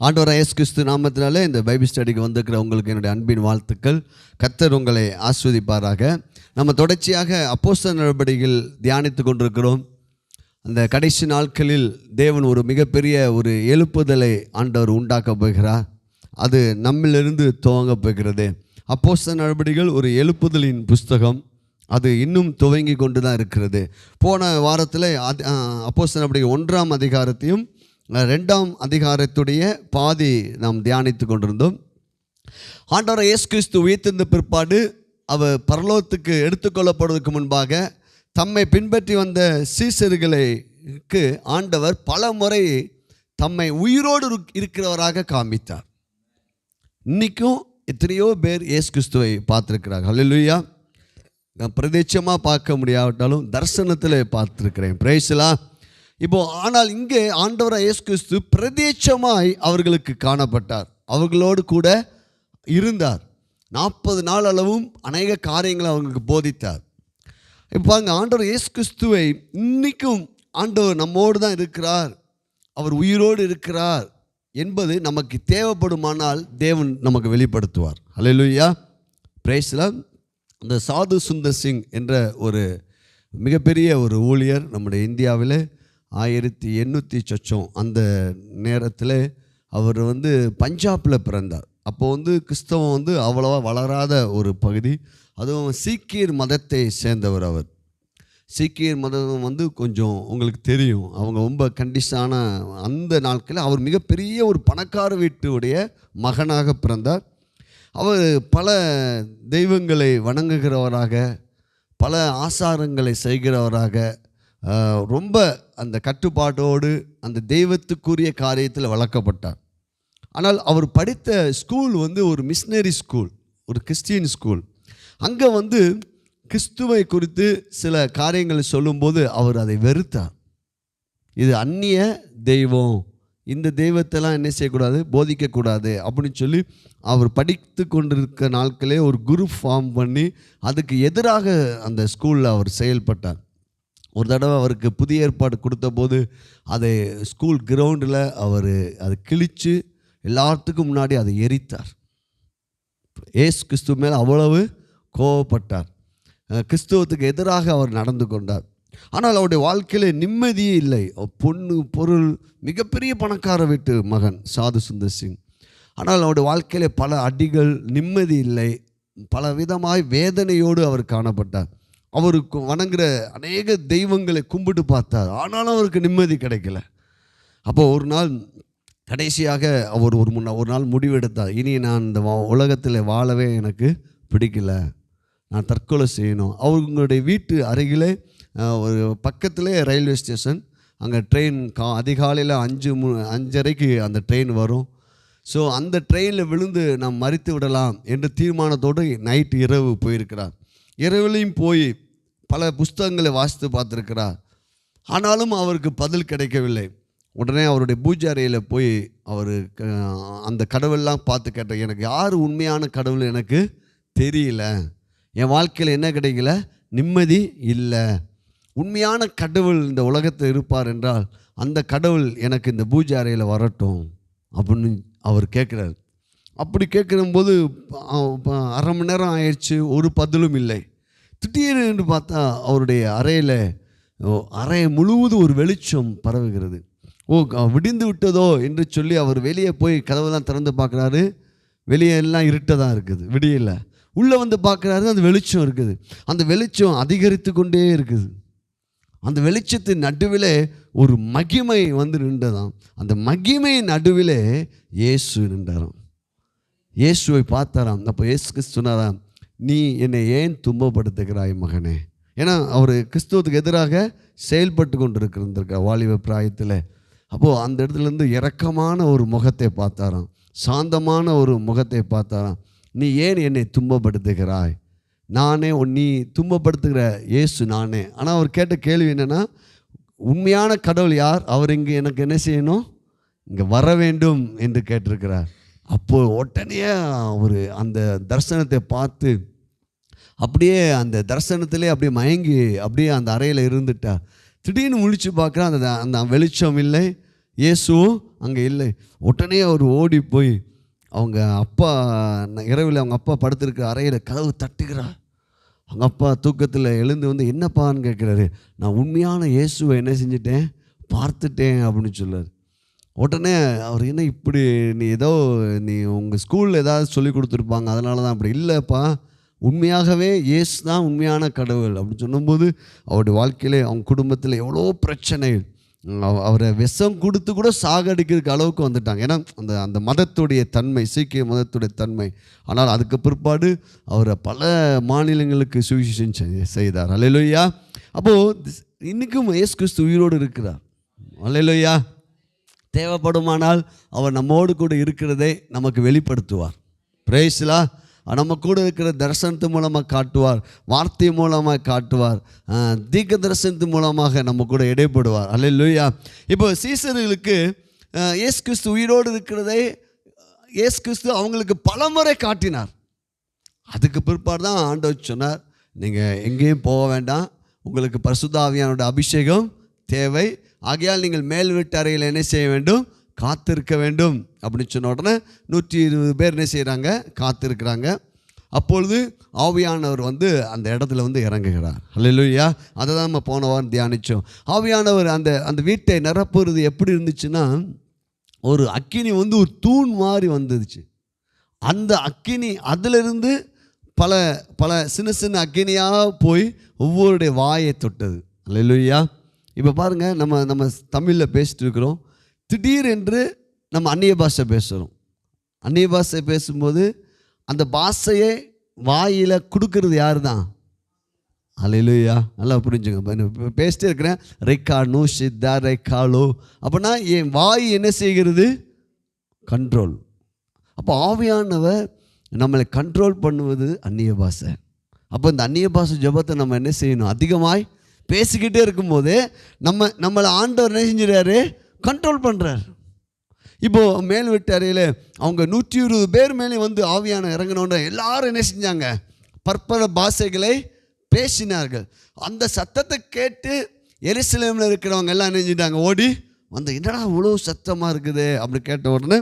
ஆண்டவராகிய இயேசு கிறிஸ்து நாமத்தினாலே இந்த பைபிள் ஸ்டடிக்கு வந்திருக்கிற உங்களுக்கு என்னுடைய அன்பின் வாழ்த்துக்கள். கர்த்தர் உங்களை ஆசீர்வதிப்பாராக. நம்ம தொடர்ச்சியாக அப்போஸ்தலர் நடபடிகள் தியானித்து கொண்டிருக்கிறோம். அந்த கடைசி நாட்களில் தேவன் ஒரு மிகப்பெரிய ஒரு எழுப்புதலை ஆண்டவர் உண்டாக்க போகிறார். அது நம்மிலிருந்து துவங்க போகிறது. அப்போஸ்தலர் நடபடிகள் ஒரு எழுப்புதலின் புஸ்தகம். அது இன்னும் துவங்கி கொண்டு தான் இருக்கிறது. போன வாரத்தில் அப்போஸ்தலர் நடபடிகள் 1ஆம் அதிகாரத்தையும் 2ஆம் அதிகாரத்துடைய பாதி நாம் தியானித்து கொண்டிருந்தோம். ஆண்டவர் இயேசு கிறிஸ்து உயிர்த்தெழுந்த பிற்பாடு அவர் பரலோகத்துக்கு எடுத்துக்கொள்ளப்படுவதற்கு முன்பாக தம்மை பின்பற்றி வந்த சீசர்களுக்கு ஆண்டவர் பல முறை தம்மை உயிரோடு இருக்கிறவராக காண்பித்தார். இன்றைக்கும் எத்தனையோ பேர் இயேசு கிறிஸ்துவை பார்த்துருக்கிறாங்க. ஹல்லேலூயா. நான் பிரத்யட்சமாக பார்க்க முடியாவிட்டாலும் தரிசனத்தில் பார்த்துருக்கிறேன். பிரைஸ்லாம். இப்போது ஆனால் இங்கே ஆண்டவராகிய இயேசு கிறிஸ்து பிரத்யட்சமாய் அவர்களுக்கு காணப்பட்டார். அவர்களோடு கூட இருந்தார். 40 நாள் அளவும் அநேக காரியங்களை அவங்களுக்கு போதித்தார். இப்போ அங்கே ஆண்டவர் இயேசு கிறிஸ்துவை இன்றைக்கும் ஆண்டவர் நம்மோடு தான் இருக்கிறார், அவர் உயிரோடு இருக்கிறார் என்பது நமக்கு தேவைப்படுமானால் தேவன் நமக்கு வெளிப்படுத்துவார். ஹல்லேலூயா. பிரைஸ்லாம். அந்த சாது சுந்தர் சிங் என்ற ஒரு மிகப்பெரிய ஒரு ஊழியர் நம்முடைய இந்தியாவில் 1800 சொச்சம் அந்த நேரத்தில் அவர் பஞ்சாபில் பிறந்தார். அப்போது கிறிஸ்தவம் அவ்வளோவா வளராத ஒரு பகுதி. அதுவும் சீக்கியர் மதத்தை சேர்ந்தவர். அவர் சீக்கியர் மதம் கொஞ்சம் உங்களுக்கு தெரியும், அவங்க ரொம்ப கண்டிஷனான அந்த நாட்களில் அவர் மிகப்பெரிய ஒரு பணக்கார வீட்டுடைய மகனாக பிறந்தார். அவர் பல தெய்வங்களை வணங்குகிறவராக, பல ஆசாரங்களை செய்கிறவராக, ரொம்ப அந்த கட்டுப்பாட்டோடு அந்த தெய்வத்துக்குரிய காரியத்தில் வளர்க்கப்பட்டார். ஆனால் அவர் படித்த ஸ்கூல் ஒரு மிஷினரி ஸ்கூல், ஒரு கிறிஸ்டியன் ஸ்கூல். அங்கே கிறிஸ்துவை குறித்து சில காரியங்களை சொல்லும்போது அவர் அதை வெறுத்தார். இது அந்நிய தெய்வம், இந்த தெய்வத்தெல்லாம் என்ன செய்யக்கூடாது, போதிக்கக்கூடாது அப்படின்னு சொல்லி அவர் படித்து கொண்டிருக்க நாட்களே ஒரு குரூப் ஃபார்ம் பண்ணி அதுக்கு எதிராக அந்த ஸ்கூலில் அவர் செயல்பட்டார். ஒரு தடவை அவருக்கு புதிய ஏற்பாடு கொடுத்த போது அதை ஸ்கூல் கிரவுண்டில் அவர் அதை கிழித்து எல்லாத்துக்கும் முன்னாடி அதை எரித்தார். இயேசு கிறிஸ்துவ மேலே அவ்வளவு கோபப்பட்டார். கிறிஸ்துவத்துக்கு எதிராக அவர் நடந்து கொண்டார். ஆனால் அவருடைய வாழ்க்கையில் நிம்மதியே இல்லை. பொண்ணு பொருள், மிகப்பெரிய பணக்கார வீட்டு மகன் சாது சுந்தர் சிங். ஆனால் அவருடைய வாழ்க்கையில் பல அடிகள், நிம்மதி இல்லை, பல விதமாய் வேதனையோடு அவர் காணப்பட்டார். அவருக்கு வணங்குகிற அநேக தெய்வங்களை கும்பிட்டு பார்த்தார், ஆனாலும் அவருக்கு நிம்மதி கிடைக்கல. அப்போது ஒரு நாள் கடைசியாக அவர் ஒரு நாள் முடிவெடுத்தார், இனி நான் இந்த உலகத்தில் வாழவே எனக்கு பிடிக்கல, நான் தற்கொலை செய்யணும். அவங்களுடைய வீட்டு அருகிலே ஒரு பக்கத்திலே ரயில்வே ஸ்டேஷன். அங்கே ட்ரெயின் அதிகாலையில் 5:30க்கு அந்த ட்ரெயின் வரும். ஸோ அந்த ட்ரெயினில் விழுந்து நாம் மறித்து விடலாம் என்ற தீர்மானத்தோடு நைட்டு இரவு போயிருக்கிறார். இரவுலையும் போய் பல புஸ்தகங்களை வாசித்து பார்த்துருக்கிறார். ஆனாலும் அவருக்கு பதில் கிடைக்கவில்லை. உடனே அவருடைய பூஜை அறையில் போய் அவர் அந்த கடவுளெலாம் பார்த்து கேட்டார், எனக்கு யார் உண்மையான கடவுள் எனக்கு தெரியல, என் வாழ்க்கையில் என்ன கிடைக்கல, நிம்மதி இல்லை. உண்மையான கடவுள் இந்த உலகத்தில் இருப்பார் என்றால் அந்த கடவுள் எனக்கு இந்த பூஜை அறையில் வரட்டும் அப்படின்னு அவர் கேட்குறாரு. அப்படி கேட்கும்போது அரை மணி நேரம் ஆயிடுச்சு, ஒரு பதிலும் இல்லை. திடீர்னு பார்த்தா அவருடைய அறை முழுவதும் ஒரு வெளிச்சம் பரவுகிறது. விடிந்து விட்டதோ என்று சொல்லி அவர் வெளியே போய் கதவுலாம் திறந்து பார்க்குறாரு. வெளியே எல்லாம் இருட்டதான் இருக்குது, விடியல. உள்ளே பார்க்குறாரு, அந்த வெளிச்சம் இருக்குது. அந்த வெளிச்சம் அதிகரித்து கொண்டே இருக்குது. அந்த வெளிச்சத்தின் நடுவில் ஒரு மகிமை நின்றதாம். அந்த மகிமையின் நடுவில் இயேசு நின்றாராம். இயேசுவை பார்த்தாராம். அப்போ இயேசு கிறிஸ்து சொன்னாராம், நீ என்னை ஏன் துன்பப்படுத்துகிறாய் மகனே? ஏன்னா அவர் கிறிஸ்துவத்துக்கு எதிராக செயல்பட்டு கொண்டு இருந்திருக்க வாலிப பிராயத்தில். அப்போது அந்த இடத்துலேருந்து இரக்கமான ஒரு முகத்தை பார்த்தாராம், சாந்தமான ஒரு முகத்தை பார்த்தாராம். நீ ஏன் என்னை துன்பப்படுத்துகிறாய்? நானே நீ துன்பப்படுத்துகிற இயேசு நானே. ஆனால் அவர் கேட்ட கேள்வி என்னென்னா, உண்மையான கடவுள் யார்? அவர் இங்கே எனக்கு என்ன செய்யணும், இங்கே வர வேண்டும் என்று கேட்டிருக்கிறார். அப்போது உடனே அவர் அந்த தரிசனத்தை பார்த்து அப்படியே அந்த தரிசனத்திலே அப்படியே மயங்கி அப்படியே அந்த அறையில் இருந்துட்டார். திடீர்னு முழிச்சு பார்க்குறேன், அந்த வெளிச்சம் இல்லை, இயேசுவும் அங்கே இல்லை. உடனே அவர் ஓடி போய் அவங்க அப்பா இரவில் அவங்க அப்பா படுத்திருக்கிற அறையில் கதவு தட்டுகிறார். அவங்க அப்பா தூக்கத்தில் எழுந்து வந்து என்னப்பான்னு கேட்குறாரு. நான் உண்மையான இயேசுவை என்ன செஞ்சிட்டேன், பார்த்துட்டேன் அப்படின்னு சொல்லுவார். உடனே அவர் என்ன இப்படி நீ உங்கள் ஸ்கூலில் ஏதாவது சொல்லி கொடுத்துருப்பாங்க அதனால தான் அப்படி. இல்லைப்பா, உண்மையாகவே இயேசு தான் உண்மையான கடவுள் அப்படின்னு சொன்னும்போது அவருடைய வாழ்க்கையிலே அவங்க குடும்பத்தில் எவ்வளோ பிரச்சனைகள், அவரை விஷம் கொடுத்து கூட சாகடிக்கிறதுக்கு அளவுக்கு வந்துட்டாங்க. ஏன்னா அந்த மதத்துடைய தன்மை, சீக்கிய மதத்துடைய தன்மை. ஆனால் அதுக்கு பிற்பாடு அவரை பல மாநிலங்களுக்கு சுவிசேஷம் செய்தார். அல்லேலூயா. அப்போது இன்றைக்கும் இயேசு கிறிஸ்து உயிரோடு இருக்கிறார். அல்லேலூயா. தேவைப்படுமானால் அவர் நம்மோடு கூட இருக்கிறதை நமக்கு வெளிப்படுத்துவார். பிரைஸ்லா. நம்ம கூட இருக்கிற தரிசனத்து மூலமாக காட்டுவார், வார்த்தை மூலமாக காட்டுவார், தீர்க்க தரிசனத்து மூலமாக நம்ம கூட இடைப்படுவார். அல்லேலூயா. இப்போ சீசர்களுக்கு இயேசு கிறிஸ்து உயிரோடு இருக்கிறதை இயேசு கிறிஸ்து அவங்களுக்கு பலமுறை காட்டினார். அதுக்கு பிற்பாடு தான் ஆண்டவர் சொன்னார், நீங்கள் எங்கேயும் போக வேண்டாம், உங்களுக்கு பரிசுத்த ஆவியானவருடைய அபிஷேகம் தேவை, ஆகையால் நீங்கள் மேல் வீட்டு அறையில் என்ன செய்ய வேண்டும், காத்திருக்க வேண்டும் அப்படின்னு சொன்ன உடனே 120 பேர் என்ன செய்கிறாங்க, காத்திருக்கிறாங்க. அப்பொழுது ஆவியானவர் வந்து அந்த இடத்துல வந்து இறங்குகிறார். அல்லேலூயா. அதை தான் நம்ம போன வாரம் தியானித்தோம். ஆவியானவர் அந்த வீட்டை நிரப்புறது எப்படி இருந்துச்சுன்னா, ஒரு அக்கினி வந்து ஒரு தூண் மாதிரி வந்துடுச்சு. அந்த அக்கினி அதிலிருந்து பல பல சின்ன சின்ன அக்கினியாக போய் ஒவ்வொருடைய வாயை தொட்டது. அல்லேலூயா. இப்போ பாருங்கள், நம்ம தமிழில் பேசிட்டு இருக்கிறோம், திடீரென்று நம்ம அந்நிய பாஷை பேசுகிறோம். அந்நிய பாஷை பேசும்போது அந்த பாஷையை வாயில் கொடுக்கறது யார் தான்? அல்லேலூயா. நல்லா புரிஞ்சுங்க. பேசிட்டே இருக்கிறேன், ரெக்கானு சித்தா ரெக்காலோ, அப்படின்னா என் வாய் என்ன செய்கிறது, கண்ட்ரோல். அப்போ ஆவியானவர் நம்மளை கண்ட்ரோல் பண்ணுவது அந்நிய பாஷை. அப்போ இந்த அந்நிய பாஷை ஜெபத்தை நம்ம என்ன செய்யணும், அதிகமாய் பேசிக்கிட்டே இருக்கும்போது நம்மளை ஆண்டவர் என்ன செஞ்சுறாரு, கண்ட்ரோல் பண்ணுறார். இப்போது மேல் வீட்டு அறையில் அவங்க 120 பேர் மேலே வந்து ஆவியான இறங்கினோன்ற எல்லாரும் என்ன செஞ்சாங்க, பற்பல பாஷைகளை பேசினார்கள். அந்த சத்தத்தை கேட்டு எருசலேமில் இருக்கிறவங்க எல்லாம் என்ன செஞ்சிட்டாங்க, ஓடி வந்து என்னடா இவ்வளோ சத்தமாக இருக்குது அப்படி கேட்ட உடனே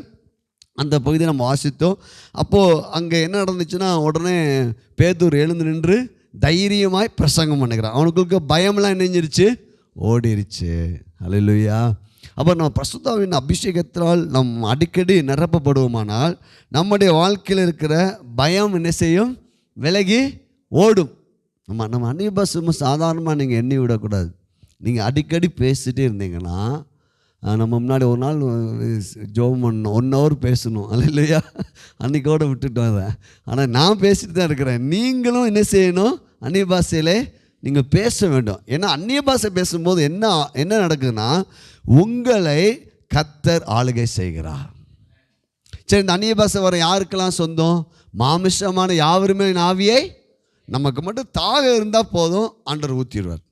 அந்த பகுதியை நம்ம வாசித்தோம். அப்போது அங்கே என்ன நடந்துச்சுன்னா, உடனே பேதுரு எழுந்து நின்று தைரியமாய் பிரசங்கம் பண்ணுகிறான். அவனுக்கு பயம்லாம் நினைஞ்சிருச்சு, ஓடிருச்சு. அல்லேலூயா. அப்போ நம்ம பரிசுத்த ஆவியின் அபிஷேகத்தால் நம் அடிக்கடி நிரப்பப்படுவோமானால் நம்முடைய வாழ்க்கையில் இருக்கிற பயம் என்ன செய்யும், விலகி ஓடும். நம்ம அந்நிய பாஷை சாதாரணமாக நீங்கள் எண்ணி விடக்கூடாது. நீங்கள் அடிக்கடி பேசிகிட்டே இருந்தீங்கன்னா, நம்ம முன்னாடி ஒரு நாள் ஜோம் பண்ணணும், 1 hour பேசணும். அல்லேலூயா. அன்றைக்கோடு விட்டுட்டோம் அதை. ஆனால் நான் பேசிட்டு தான் இருக்கிறேன். நீங்களும் என்ன செய்யணும், அந்நிய பாஷையிலே நீங்கள் பேச வேண்டும். ஏன்னா அந்நிய பாஷை பேசும்போது என்ன நடக்குதுன்னா, உங்களை கர்த்தர் ஆளுகை செய்கிறார். சரி, இந்த அந்நிய பாஷை வர யாருக்கெல்லாம் சொந்தம், மாமிசமான யாவருமே ஆவியை, நமக்கு மட்டும் தாகம் இருந்தால் போதும், ஆண்டவர் ஊற்றிடுவார்.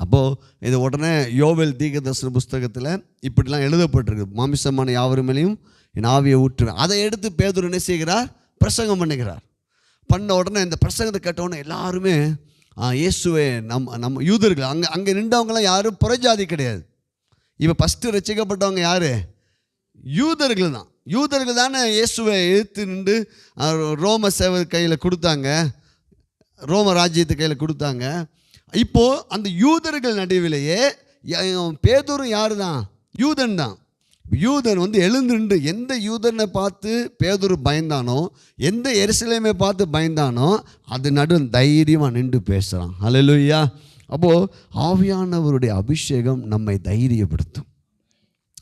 அப்போது இது உடனே யோவேல் தீர்க்கதரிசன புஸ்தகத்தில் இப்படிலாம் எழுதப்பட்டிருக்கு, மாமிசமான யாவருமேலையும் என் ஆவியை ஊற்றுவேன். அதை எடுத்து பேதுரு என்ன செய்கிறார், பிரசங்கம் பண்ணுகிறார். பண்ண உடனே இந்த பிரசங்கத்தை கேட்டவுடனே எல்லாருமே இயேசுவே நம்ம யூதர்கள், அங்கே நின்றவங்களாம் யாரும் புறஜாதி கிடையாது. இப்போ ஃபஸ்ட்டு ரசிக்கப்பட்டவங்க யார், யூதர்கள் தான். யூதர்கள் தானே இயேசுவை எதிர்த்து நின்று ரோம சேவை கையில் கொடுத்தாங்க, ரோம ராஜ்யத்து கையில் கொடுத்தாங்க. இப்போது அந்த யூதர்கள் நடுவிலேயே பேதுரு யார் தான், யூதன் தான். யூதன் வந்து எழுந்துண்டு எந்த யூதனை பார்த்து பேதுரு பயந்தானோ, எந்த எருசலேமை பார்த்து பயந்தானோ, அது நடுவில் தைரியமாக நின்று பேசுகிறான். அல்லேலூயா. அப்போது ஆவியானவருடைய அபிஷேகம் நம்மை தைரியப்படுத்தும்.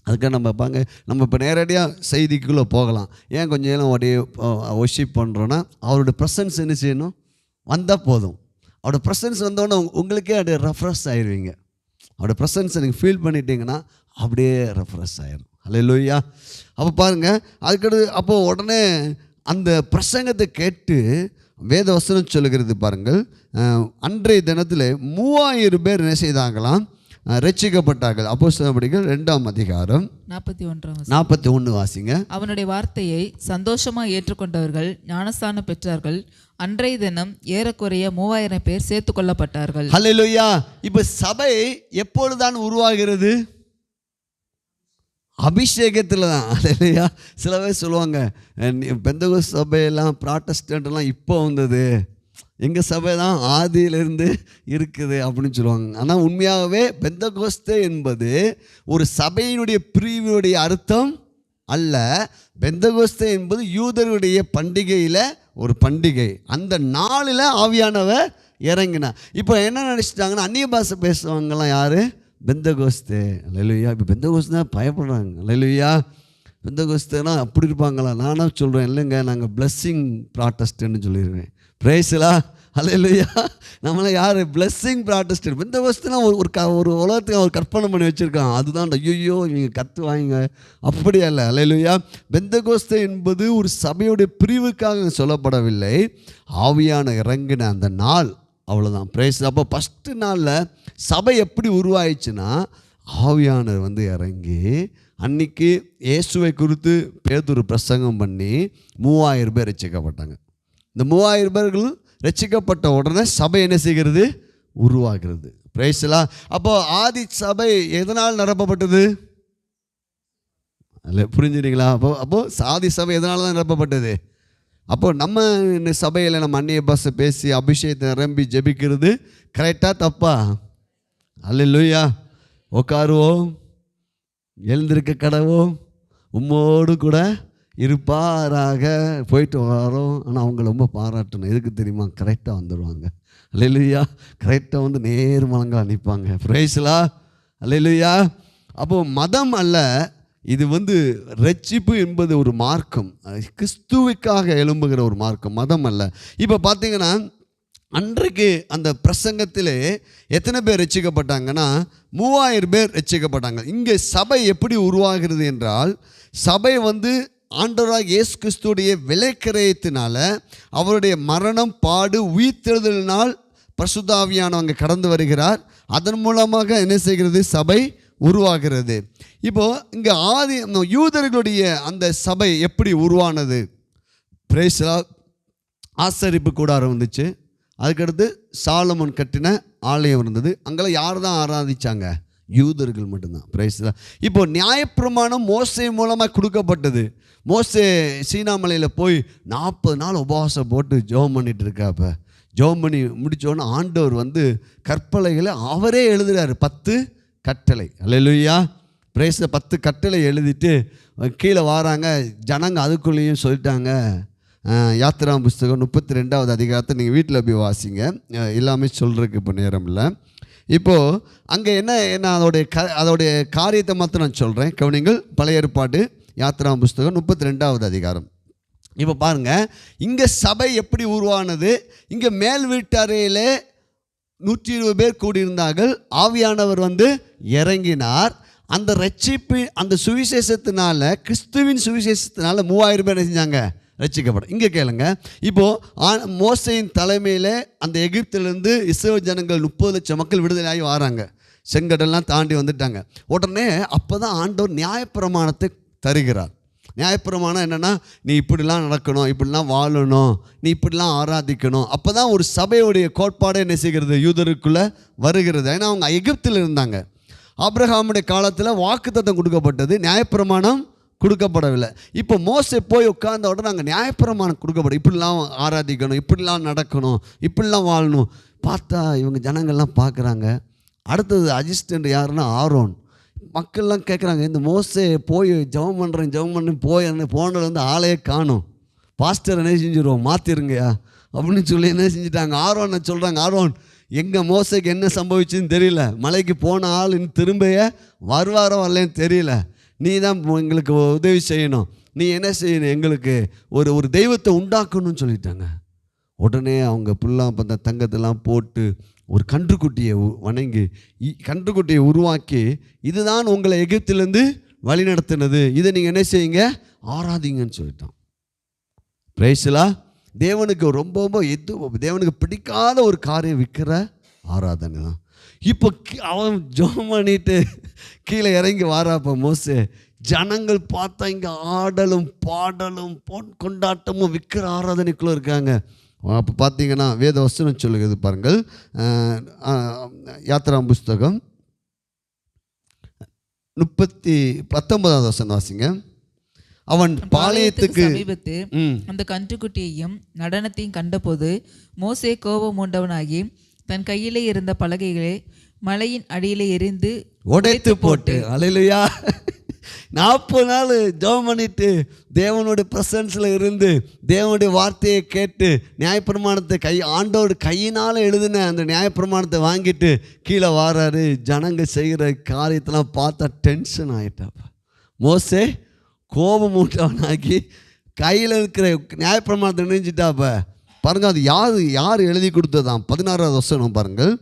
அதுக்காக நம்ம இப்போ நேரடியாக செய்திக்குள்ளே போகலாம். ஏன் கொஞ்சம் நேரம் அப்படியே ஒர்ஷிப் பண்ணுறோன்னா, அவருடைய ப்ரெசன்ஸ் என்ன செய்யணும், வந்தால் போதும். அவரோட ப்ரெசன்ஸ் வந்தோடனே உங்களுக்கே அப்படியே ரெஃப்ரெஷ் ஆயிடுவீங்க. அவரோட ப்ரெசன்ஸை நீங்கள் ஃபீல் பண்ணிட்டீங்கன்னா அப்படியே ரெஃப்ரெஷ் ஆயிடும். அல்லேலூயா. அப்போ பாருங்கள், அதுக்கடுத்து அப்போது உடனே அந்த பிரசங்கத்தை கேட்டு வேத வசனம் சொல்லுகிறது பாருங்கள், அன்றைய தினத்தில் 3000 பேர் என்ன செய்தாங்களாம், ரட்சிக்கப்பட்டார்கள். அப்போஸ்தலர் நடபடிகள் 2ஆம் அதிகாரம் 41 வாசிங்க. அவனுடைய வார்த்தையை சந்தோஷமாக ஏற்றுக்கொண்டவர்கள் ஞானஸ்தானம் பெற்றார்கள். அன்றைய தினம் ஏறக்குறைய 3000 பேர் சேர்த்து கொள்ளப்பட்டார்கள். ஹல்லேலூயா. இப்போ சபை எப்பொழுதுதான் உருவாகிறது, அபிஷேகத்தில் தான். இல்லையா? சில பேர் சொல்லுவாங்க பெந்தகோஸ்து சபையெல்லாம் ப்ராட்டஸ்டன்ட்லாம் இப்போ வந்தது, எங்கள் சபை தான் ஆதியிலிருந்து இருக்குது அப்படின்னு சொல்லுவாங்க. ஆனால் உண்மையாகவே பெந்தகோஸ்தே என்பது ஒரு சபையினுடைய பிரிவினுடைய அர்த்தம் அல்ல. பெந்தகோஸ்தே என்பது யூதருடைய பண்டிகையில் ஒரு பண்டிகை. அந்த நாளில் ஆவியானவர் இறங்கினார். இப்போ என்ன நினச்சிட்டாங்கன்னா, அந்நிய பாஷை பேசுவாங்கலாம் யார்? பெந்தகோஸ்தே. அல்லேலூயா. இப்போ பெந்தகோஸ்தே பயப்படுறாங்க. அல்லேலூயா. பெந்தகோஸ்தேனா அப்படி இருப்பாங்களா? நானாக சொல்கிறேன், இல்லைங்க, நாங்கள் பிளஸ்ஸிங் ப்ராட்டஸ்டன்ட்னு சொல்லிடுவேன். பிரைஸ்லா. அல்லேலூயா. நம்மளாம் யார்? Blessing Protestant. பெந்தகோஸ்தேனா ஒரு உலகத்துக்கு ஒரு கற்பனை பண்ணி வச்சுருக்காங்க. அதுதான் ஐயோ இவங்க கத்துவாங்க, அப்படி அல்ல. அல்லேலூயா. பெந்தகோஸ்தே என்பது ஒரு சபையுடைய பிரிவுக்காக சொல்லப்படவில்லை. ஆவியான இறங்கின அந்த நாள், அவ்வளோதான். பிரைஸ். அப்போ ஃபஸ்ட்டு நாளில் சபை எப்படி உருவாயிடுச்சுன்னா, ஆவியானவர் இறங்கி அன்னைக்கு இயேசுவை குறித்து பேதுரு பிரசங்கம் பண்ணி 3000 பேர் ரட்சிக்கப்பட்டாங்க. இந்த 3000 பேர்கள் ரட்சிக்கப்பட்ட உடனே சபை என்ன செய்கிறது? உருவாகிறது. பிரைஸ்லாம். அப்போ ஆதி சபை எதனால் நிரப்பப்பட்டது? அல்ல, புரிஞ்சுறீங்களா? அப்போ ஆதி சபை எதனால தான் நிரப்பப்பட்டது? அப்போ நம்ம சபையில் நம்ம அந்நிய பாஷை பேசி அபிஷேகத்தை நிரம்பி ஜெபிக்கிறது கரெக்டாக தப்பா? அல்லேலூயா. உட்காருவோம், எழுந்திருக்க கடவோம், உம்மோடு கூட இருப்பாராக போயிட்டு வரோம். ஆனால் அவங்கள ரொம்ப பாராட்டணும். எதுக்கு தெரியுமா? கரெக்டாக வந்துடுவாங்க. அல்லேலூயா. கரெக்டாக நேர் மலங்களாக நிற்பாங்க. பிரைஸ்லா. அல்லேலூயா. அப்போது மதம் அல்ல, இது ரட்சிப்பு என்பது ஒரு மார்க்கம், கிறிஸ்துவுக்காக எழும்புகிற ஒரு மார்க்கம், மதம் அல்ல. இப்போ பார்த்தீங்கன்னா, அன்றைக்கு அந்த பிரசங்கத்திலே எத்தனை பேர் ரட்சிக்கப்பட்டாங்கன்னா 3000 பேர் ரட்சிக்கப்பட்டாங்க. இங்கே சபை எப்படி உருவாகிறது என்றால், சபை ஆண்டவராக இயேசு கிறிஸ்துடைய விலைக்கிரயத்தினால, அவருடைய மரணம், பாடு, உயிர்த்தெழுதலினால் பரிசுத்த ஆவியானவர் கடந்து வருகிறார். அதன் மூலமாக என்ன செய்கிறது? சபை உருவாகிறது. இப்போது இங்கே ஆதி யூதர்களுடைய அந்த சபை எப்படி உருவானது? பிரேஸ்லா. ஆசரிப்பு கூடாரம் வந்துச்சு. அதுக்கடுத்து சாலமோன் கட்டின ஆலயம் இருந்தது. அங்கெல்லாம் யார் தான் ஆராதிச்சாங்க? யூதர்கள் மட்டும்தான். பிரைஸ்லா. இப்போ நியாயப்பிரமாணம் மோசே மூலமாக கொடுக்கப்பட்டது. மோசே சீனாமலையில் போய் 40 நாள் உபவாசம் போட்டு ஜெபம் பண்ணிட்டு இருக்காப்ப, ஜெபம் பண்ணி முடித்தோடனே ஆண்டவர் கற்பலைகளை அவரே எழுதுகிறார். 10 கட்டளை. அல்லேலூயா. பிரைஸ்ல. 10 கட்டளை எழுதிட்டு கீழே வராங்க ஜனங்க. அதுக்குள்ளேயும் சொல்லிட்டாங்க. யாத்திரா புஸ்தகம் 32வது அதிகாரத்தை நீங்கள் வீட்டில் போய் வாசிங்க. எல்லாமே சொல்கிறதுக்கு இப்போ நேரம் இல்லை. இப்போது அங்கே என்ன அதோடைய காரியத்தை மாத்திரம் நான் சொல்கிறேன், கவனிங்கள். பழைய ஏற்பாடு யாத்திரா புஸ்தகம் 32வது அதிகாரம். இப்போ பாருங்கள், இங்கே சபை எப்படி உருவானது? இங்கே மேல் வீட்டறையிலே 120 பேர் கூடியிருந்தார்கள். ஆவியானவர் இறங்கினார். அந்த ரட்சிப்பு, அந்த சுவிசேஷத்தினால, கிறிஸ்துவின் சுவிசேஷத்தினால 3000 பேர் செஞ்சாங்க, ரட்சிக்கப்படும். இங்கே கேளுங்க. இப்போது மோசையின் தலைமையில் அந்த எகிப்திலிருந்து இஸ்ரவேல் ஜனங்கள் 30 லட்சம் மக்கள் விடுதலையாகி வராங்க. செங்கடல்லாம் தாண்டி வந்துட்டாங்க. உடனே அப்போ தான் ஆண்டவர் நியாயப்பிரமாணத்தை தருகிறார். நியாயப்பிரமாணம் என்னென்னா, நீ இப்படிலாம் நடக்கணும், இப்படிலாம் வாழணும், நீ இப்படிலாம் ஆராதிக்கணும். அப்போ தான் ஒரு சபையுடைய கோட்பாடு என்ன செய்கிறது? யூதருக்குள்ளே வருகிறது. ஏன்னா அவங்க எகிப்தில் இருந்தாங்க. ஆபிரகாமுடைய காலத்தில் வாக்குத்தத்தம் கொடுக்கப்பட்டது, நியாயப்பிரமாணம் கொடுக்கப்படவில்லை. இப்போ மோசே போய் உட்கார்ந்த உடனே நாங்கள் நியாயப்பிரமாணம் கொடுக்கப்படும், இப்படிலாம் ஆராதிக்கணும், இப்படிலாம் நடக்கணும், இப்படிலாம் வாழணும். பார்த்தா இவங்க ஜனங்கள்லாம் பார்க்குறாங்க. அடுத்தது அசிஸ்டண்ட் யாருன்னா ஆரோன். மக்கள்லாம் கேட்குறாங்க, இந்த மோசே போய் ஜெபம் பண்ணி போனது ஆளையே காணும், பாஸ்டர் என்ன செஞ்சுருவோம், மாற்றிருங்கயா அப்படின்னு சொல்லி என்ன செஞ்சுட்டாங்க? ஆரோனை சொல்கிறாங்க, ஆரோன் எங்கள் மோசைக்கு என்ன சம்பவிச்சுன்னு தெரியல, மலைக்கு போன ஆள் இன்னும் திரும்பிய வருவாரோ வரலன்னு தெரியல, நீ தான் எங்களுக்கு உதவி செய்யணும், நீ என்ன செய்யணும், எங்களுக்கு ஒரு தெய்வத்தை உண்டாக்கணும்னு சொல்லிட்டாங்க. உடனே அவங்க புல்லாம் தங்கத்தெல்லாம் போட்டு ஒரு கன்றுக்குட்டியை வணங்கி, கன்றுக்குட்டியை உருவாக்கி, இதுதான் உங்களை எகிப்திலேருந்து வழி நடத்தினது, இதை நீங்கள் என்ன செய்யுங்க, ஆராதிங்கன்னு சொல்லிட்டான். பிரைஸ்லா. தேவனுக்கு ரொம்ப தேவனுக்கு பிடிக்காத ஒரு காரியம் விற்கிற ஆராதனை தான். இப்போ அவன் ஜெபம் பண்ணிட்டு கீழே இறங்கி வாராப்ப மோசே, ஜனங்கள் பார்த்தா இங்கே ஆடலும் பாடலும் கொண்டாட்டமும் விற்கிற ஆராதனைக்குள்ளே இருக்காங்க. அப்போ பார்த்தீங்கன்னா வேத வசனம் சொல்லுகிறது பாருங்கள். யாத்திரா புஸ்தகம் 19 வசனம் வாசிங்க. அவன் பாளையத்துக்கு சமீபத்து அந்த கன்றுக்குட்டியையும் நடனத்தையும் கண்டபோது மோசே கோபம் மூண்டவனாகி தன் கையிலே இருந்த பலகைகளை மலையின் அடியிலே எரிந்து உடைத்து போட்டு, அல்லேலூயா, 40 நாள் ஜெபம் பண்ணிட்டு தேவனுடைய பிரசன்ஸில் இருந்து தேவனுடைய வார்த்தையை கேட்டு நியாயப்பிரமாணத்தை ஆண்டவர் கையினால் எழுதின அந்த நியாயப்பிரமாணத்தை வாங்கிட்டு கீழே வாராரு. ஜனங்க செய்கிற காரியத்தெல்லாம் பார்த்தா டென்ஷன் ஆகிட்டாப்பா. மோசே கோபம் மூட்டவனாகி கையில் இருக்கிற நியாயப்பிரமாணத்தை நினைஞ்சிட்டாப்ப. பாருங்க, அது யார் எழுதி கொடுத்ததான்? 16வது வசனம் பாருங்கள்,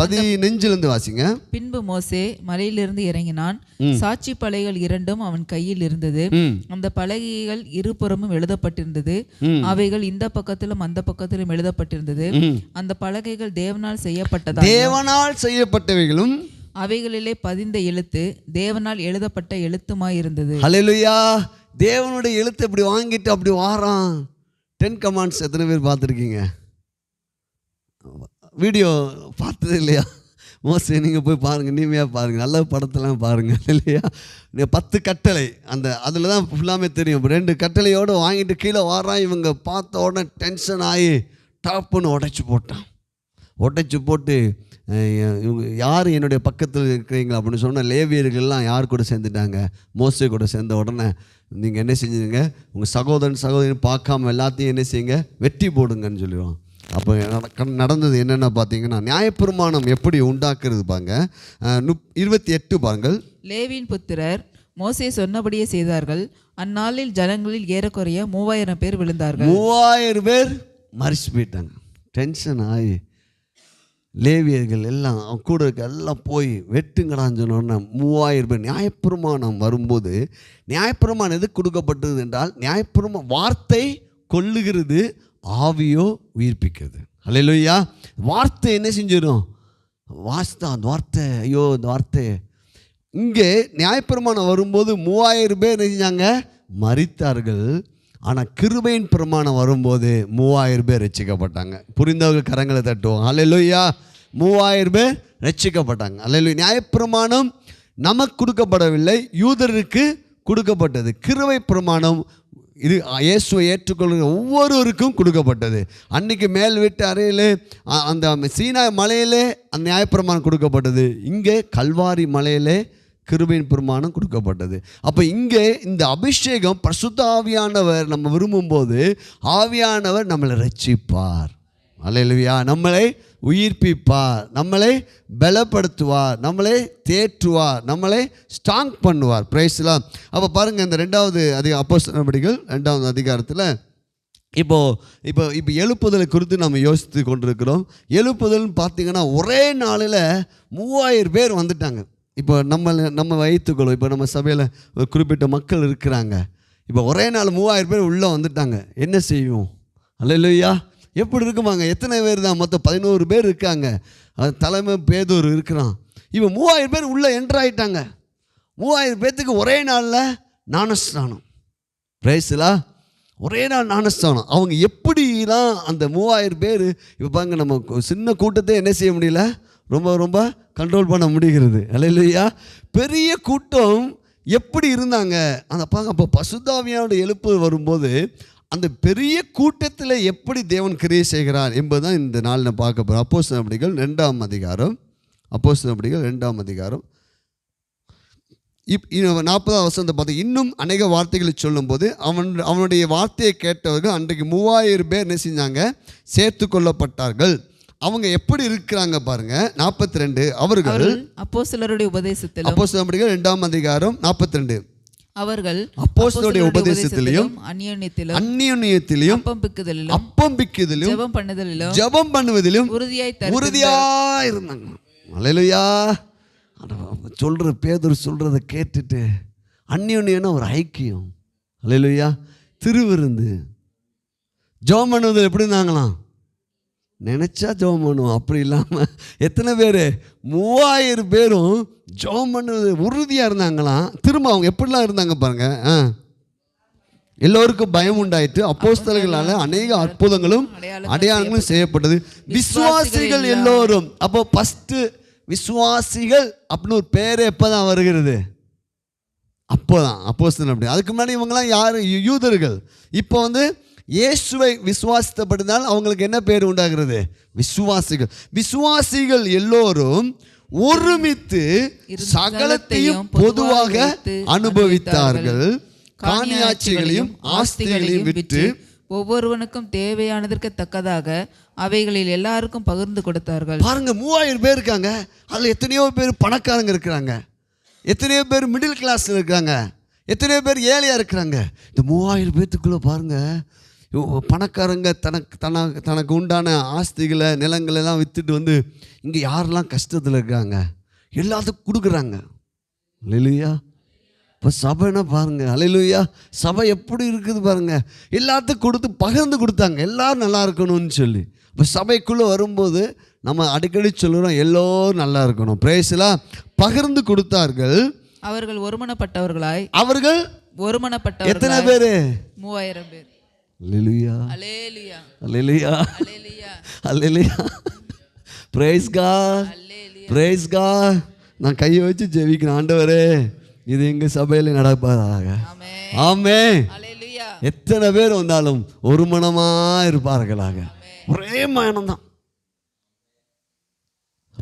15 வாசிங்க. பின்பு மோசே மலையிலிருந்து இறங்கினான். சாட்சி பலகைகள் 2 அவன் கையில் இருந்தது. அந்த பலகைகள் இருபுறமும் எழுதப்பட்டிருந்தது. அவைகள் இந்த பக்கத்திலும் அந்த பக்கத்திலும் எழுதப்பட்டிருந்தது. அந்த பலகைகள் தேவனால் செய்யப்பட்டவைகளும் அவைகளிலே பதிந்த எழுத்து தேவனால் எழுதப்பட்ட எழுத்துமாயிருந்தது. ஹல்லேலூயா. தேவனுடைய எழுத்து இப்படி வாங்கிட்டு அப்படி வாரான். 10 கமாண்ட்ஸ் எத்தனை பேர் பார்த்துருக்கீங்க? வீடியோ பார்த்தது இல்லையா? மோஸ்ட்லி நீங்கள் போய் பாருங்கள், நீமையாக பாருங்கள், நல்ல படத்தெல்லாம் பாருங்கள் இல்லையா? 10 கட்டளை அதில் தான் ஃபுல்லாமே தெரியும். 2 கட்டளையோடு வாங்கிட்டு கீழே வாரான். இவங்க பார்த்த உடனே டென்ஷன் ஆகி டாப்புன்னு உடைச்சி போட்டு இவங்க யார் என்னுடைய பக்கத்தில் இருக்கிறீங்களா அப்படின்னு சொன்னால் லேவியர்கள்லாம் யார் கூட சேர்ந்துட்டாங்க? மோசே கூட சேர்ந்த உடனே நீங்கள் என்ன செஞ்சுங்க, உங்கள் சகோதரன் பார்க்காம எல்லாத்தையும் என்ன செய்யுங்க, வெட்டி போடுங்கன்னு சொல்லிடுவோம். அப்போ நடந்தது என்னென்ன பார்த்தீங்கன்னா, நியாயப்பிரமாணம் எப்படி உண்டாக்குறது பாருங்க. 28 பாருங்கள். லேவியின் புத்திரர் மோசே சொன்னபடியே செய்தார்கள். அந்நாளில் ஜனங்களில் ஏறக்குறைய 3000 பேர் விழுந்தார்கள். 3000 பேர் மறிச்சு போயிட்டாங்க. டென்ஷன் ஆகி லேவியர்கள் எல்லாம் கூட இருக்க எல்லாம் போய் வெட்டுங்கடான்னு சொன்னோன்னா 3000 பேர். நியாயப்பிரமாணம் வரும்போது நியாயப்பிரமாணம் எது கொடுக்கப்பட்டது என்றால், நியாயப்பிரமாணம் வார்த்தை கொல்லுகிறது, ஆவியோ உயிர்ப்பிக்கிறது. அல்லேலூயா. வார்த்தை என்ன செஞ்சிடும்? அந்த வார்த்தை, ஐயோ இந்த வார்த்தை. இங்கே நியாயப்பிரமாணம் வரும்போது 3000 பேர் என்ன செஞ்சாங்க? மரித்தார்கள். ஆனால் கிருபையின் பிரமாணம் வரும்போது 3000 பேர் ரட்சிக்கப்பட்டாங்க. புரிந்தவர்கள் கரங்களை தட்டுவோம். அல்லேலூயா. 3000 பேர் ரட்சிக்கப்பட்டாங்க. அல்லேலூயா. நியாயப்பிரமாணம் நமக்கு கொடுக்கப்படவில்லை, யூதருக்கு கொடுக்கப்பட்டது. கிருபை பிரமாணம் இது இயேசுவை ஏற்றுக்கொள்கிற ஒவ்வொருவருக்கும் கொடுக்கப்பட்டது. அன்றைக்கி மேல் வீட்டு அறையிலே அந்த சீனா மலையிலே அந்த நியாயப்பிரமாணம் கொடுக்கப்பட்டது. இங்கே கல்வாரி மலையிலே கிருபையின் பிரமாணம் கொடுக்கப்பட்டது. அப்போ இங்கே இந்த அபிஷேகம் பரிசுத்த ஆவியானவர் நம்ம விரும்பும்போது ஆவியானவர் நம்மளை ரட்சிப்பார். அல்லேலூயா. நம்மளை உயிர்ப்பிப்பார், நம்மளை பலப்படுத்துவார், நம்மளை தேற்றுவார், நம்மளை ஸ்ட்ராங் பண்ணுவார். பிரைஸ்லாம். அப்போ பாருங்கள், இந்த 2வது அப்போஸ்தலர் நடவடிக்கைகள் 2வது அதிகாரத்தில் இப்போ எழுப்புதலை குறித்து நம்ம யோசித்து கொண்டிருக்கிறோம். எழுப்புதல்னு பார்த்தீங்கன்னா ஒரே நாளில் 3000 பேர் வந்துட்டாங்க. இப்போ நம்ம வைத்துக்கொள்ளும், இப்போ நம்ம சபையில் ஒரு குறிப்பிட்ட மக்கள் இருக்கிறாங்க. இப்போ ஒரே நாள் 3000 பேர் உள்ளே வந்துட்டாங்க. என்ன செய்வோம்? அல்லேலூயா. எப்படி இருக்குமாங்க? எத்தனை பேர் தான்? மொத்தம் 11 பேர் இருக்காங்க. அது தலைமை பேதூர் இருக்கிறான். இப்போ 3000 பேர் உள்ளே என்ட்ராயிட்டாங்க. 3000 பேர்த்துக்கு ஒரே நாளில் ஞானஸ்நானம். பிரைஸ்லா. ஒரே நாள் ஞானஸ்நானம். அவங்க எப்படிலாம் அந்த 3000 பேர், இப்போ பாருங்க, நம்ம சின்ன கூட்டத்தை என்ன செய்ய முடியல, ரொம்ப கண்ட்ரோல் பண்ண முடிகிறது. அல்லேலூயா. பெரிய கூட்டம் எப்படி இருந்தாங்க அந்த பாருங்க. அப்போ பரிசுத்த ஆவியானோட எழுப்பு வரும்போது அந்த பெரிய கூட்டத்தில் எப்படி தேவன் கிரியை செய்கிறார் என்பதுதான் இந்த நாள் நான் பார்க்க போகிறோம். அப்போஸ்தலர் நடவடிக்கைகள் 2ஆம் அதிகாரம். அப்போஸ்தலர் நடவடிக்கைகள் 2ஆம் அதிகாரம் 40வது வசனத்தை பார்த்து, இன்னும் அநேக வார்த்தைகளை சொல்லும்போது அவனுடைய வார்த்தையை கேட்டவர்கள் அன்றைக்கு 3000 பேர் என்ன செஞ்சாங்க? சேர்த்து கொள்ளப்பட்டார்கள். அவங்க எப்படி இருக்கிறாங்க பாருங்க. 42 அவர்கள் அப்போஸ்தலருடைய உபதேசத்திலும். அப்போஸ்தலர் நடவடிக்கைகள் 2ஆம் அதிகாரம் 42 அவர்கள் அப்போஸ்தலருடைய உபதேசத்திலும் அந்நியோன்யத்திலும் அப்பம் பிக்குதலிலும் ஜெபம் பண்ணுவதிலும் உறுதியாய் இருந்தாங்க. அல்லேலூயா. பேதுரு சொல்றதை கேட்டுட்டு அந்நியோன்யம்னா ஒரு ஐக்கியம். அல்லேலூயா. திருவிருந்து ஜெபம் பண்ணுவது எப்படி இருந்தாங்களாம்? நினச்சா ஜெபம் பண்ணுவோம், அப்படி இல்லாமல் எத்தனை பேர்? 3000 பேரும் ஜெபம் பண்ணுவது உறுதியாக இருந்தாங்களாம். திரும்ப அவங்க எப்படிலாம் இருந்தாங்க பாருங்க. எல்லோருக்கும் பயம் உண்டாயிட்டு அப்போஸ்தலர்களால் அநேக அற்புதங்களும் அடையாளங்களும் செய்யப்பட்டது. விசுவாசிகள் எல்லோரும். அப்போ ஃபஸ்ட்டு விசுவாசிகள் அப்படின்னு ஒரு பேர் எப்போ தான் வருகிறது? அப்போதான் அப்போஸ்தலர். அப்படி அதுக்கு முன்னாடி இவங்கெல்லாம் யார்? யூதர்கள். இப்போ வந்து இயேசுவை விசுவாசித்தபடினால் அவங்களுக்கு என்ன பேர் உண்டாகிறது? விசுவாசிகள். விசுவாசிகள் எல்லோரும் ஒருமித்து சகலத்தையும் பொதுவாக அனுபவித்தார்கள். காணியாட்சிகளையும் ஆஸ்திகளையும் விட்டு ஒவ்வொருவனுக்கும் தேவையானதற்கு தக்கதாக அவைகளில் எல்லாருக்கும் பகிர்ந்து கொடுத்தார்கள். பாருங்க, 3000 பேர் இருக்காங்க. அதில் எத்தனையோ பேர் பணக்காரங்க இருக்கிறாங்க, எத்தனையோ பேர் மிடில் கிளாஸில் இருக்காங்க, எத்தனையோ பேர் ஏழையாக இருக்கிறாங்க. இந்த 3000 பேர்த்துக்குள்ளே பாருங்க, பணக்காரங்க தனக்கு உண்டான ஆஸ்திகளை நிலங்களெல்லாம் விற்றுட்டு வந்து இங்கே யாரெல்லாம் கஷ்டத்தில் இருக்காங்க எல்லாத்துக்கும் கொடுக்குறாங்க. அல்லேலூயா. இப்போ சபைன்னா பாருங்க, அல்லேலூயா, சபை எப்படி இருக்குது பாருங்க. எல்லாத்துக்கும் கொடுத்து பகிர்ந்து கொடுத்தாங்க, எல்லாரும் நல்லா இருக்கணும்னு சொல்லி. இப்போ சபைக்குள்ளே வரும்போது நம்ம அடிக்கடி சொல்லுறோம், எல்லோரும் நல்லா இருக்கணும். பிரேஸ்லாம் பகிர்ந்து கொடுத்தார்கள். அவர்கள் ஒருமனப்பட்டவர்களாய் எத்தனை பேர்? 3000 பேர். அல்லேலூயா, அல்லேலூயா, அல்லேலூயா, அல்லேலூயா, அல்லேலூயா. Praise God, praise God. நான் கையை வச்சு ஜெபிக்கிறேன், ஆண்டவரே இது எங்கள் சபையில் நடப்பதாக. ஆமென். எத்தனை பேர் வந்தாலும் ஒரு மனமாக இருப்பார்களாக, ஒரே மனம்தான்.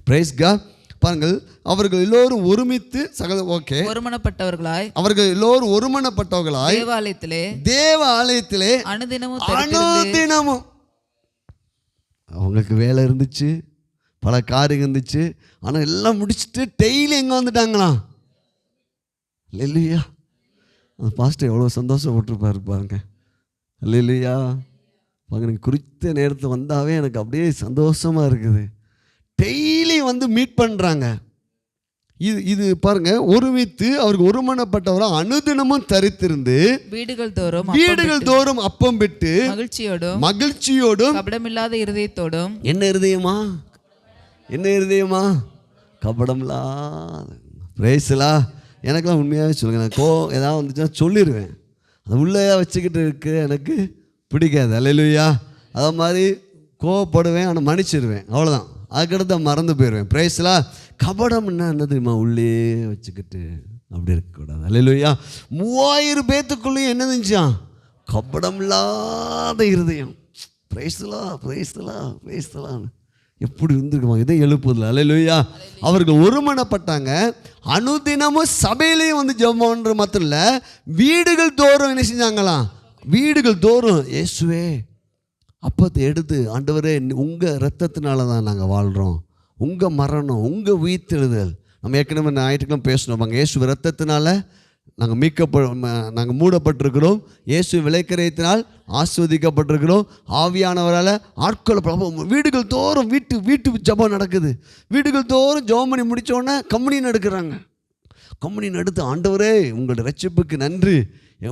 Praise God. பாருங்கள், அவர்கள் எல்லோரும் ஒருமித்து ஒருமனப்பட்டவர்களாய் அவர்கள் எல்லோரும் ஒருமனப்பட்டவர்களாய் தேவ ஆலயத்திலே அனுதினமும் அவங்களுக்கு வேலை இருந்துச்சு, பல காரியம் இருந்துச்சு. ஆனால் எல்லாம் முடிச்சுட்டு டெய்லி எங்கே வந்துட்டாங்களாம்? அல்லேலூயா. அந்த பாஸ்டர் எவ்வளோ சந்தோஷப்பட்டுருப்பாரு பாருங்க. அல்லேலூயா. பாருங்க, எனக்கு குறித்த நேரத்தில் வந்தாவே எனக்கு அப்படியே சந்தோஷமாக இருக்குது. டெய்லி வந்து மீட் பண்ணுறாங்க. இது பாருங்க, ஒருமித்து அவருக்கு ஒருமனப்பட்டவராக அனுதினமும் தரித்திருந்து வீடுகள் தோறும் அப்பம் விட்டு மகிழ்ச்சியோடும் கபடமில்லாத இருதயத்தோடும். என்ன இருதயமா? கபடமில்லாத. பிரேசலா. எனக்கெல்லாம் உண்மையாகவே சொல்லுங்க, நான் ஏதாவது வந்துச்சுன்னா சொல்லிடுவேன். அது உள்ளே வச்சுக்கிட்டு இருக்க எனக்கு பிடிக்காது. அல்லேலூயா. அதை மாதிரி கோவப்படுவேன், ஆனால் மன்னிச்சிடுவேன், அவ்வளோதான். அதுக்கடுத்து மறந்து போயிடுவேன். பிரைஸ்லாம். கபடம் என்னதுமா? உள்ளே வச்சுக்கிட்டு அப்படி இருக்கக்கூடாது. அல்லேலூயா. 3000 பேத்துக்குள்ளேயும் என்ன இருந்துச்சான்? கபடம் இல்லாத இருதயம். பிரைஸ்லாம் எப்படி இருந்திருக்குமா? இதை எழுப்புதில்லை. அல்லேலூயா. அவர்கள் ஒருமனப்பட்டாங்க. அனுதினமும் சபையிலையும் வந்து ஜெபம்ன்ற மாத்திரம் இல்லை, வீடுகள் தோறும் என்ன செஞ்சாங்களாம்? வீடுகள் தோறும் இயேசுவே அப்பத்தை எடுத்து, ஆண்டவரே உங்கள் இரத்தத்தினால தான் நாங்கள் வாழ்கிறோம், உங்கள் மரணம், உங்கள் உயிர்த்தெழுதல். நம்ம ஏற்கனவே ஞாயிற்றுக்கிழமை பேசணும். நாங்கள் இயேசு இரத்தத்தினால நாங்கள் மூடப்பட்டிருக்கிறோம், இயேசு விலைக்கரையத்தினால் ஆஸ்வதிக்கப்பட்டிருக்கிறோம், ஆவியானவரால் ஆட்கொள்ள. வீடுகள் தோறும் வீட்டு ஜபம் நடக்குது. வீடுகள் தோறும் ஜெபம் பண்ணி முடித்தோடனே கம்யூனியன் எடுக்கிறாங்க. கம்யூனியன் எடுத்து, ஆண்டவரே உங்களுடைய ரட்சிப்புக்கு நன்றி,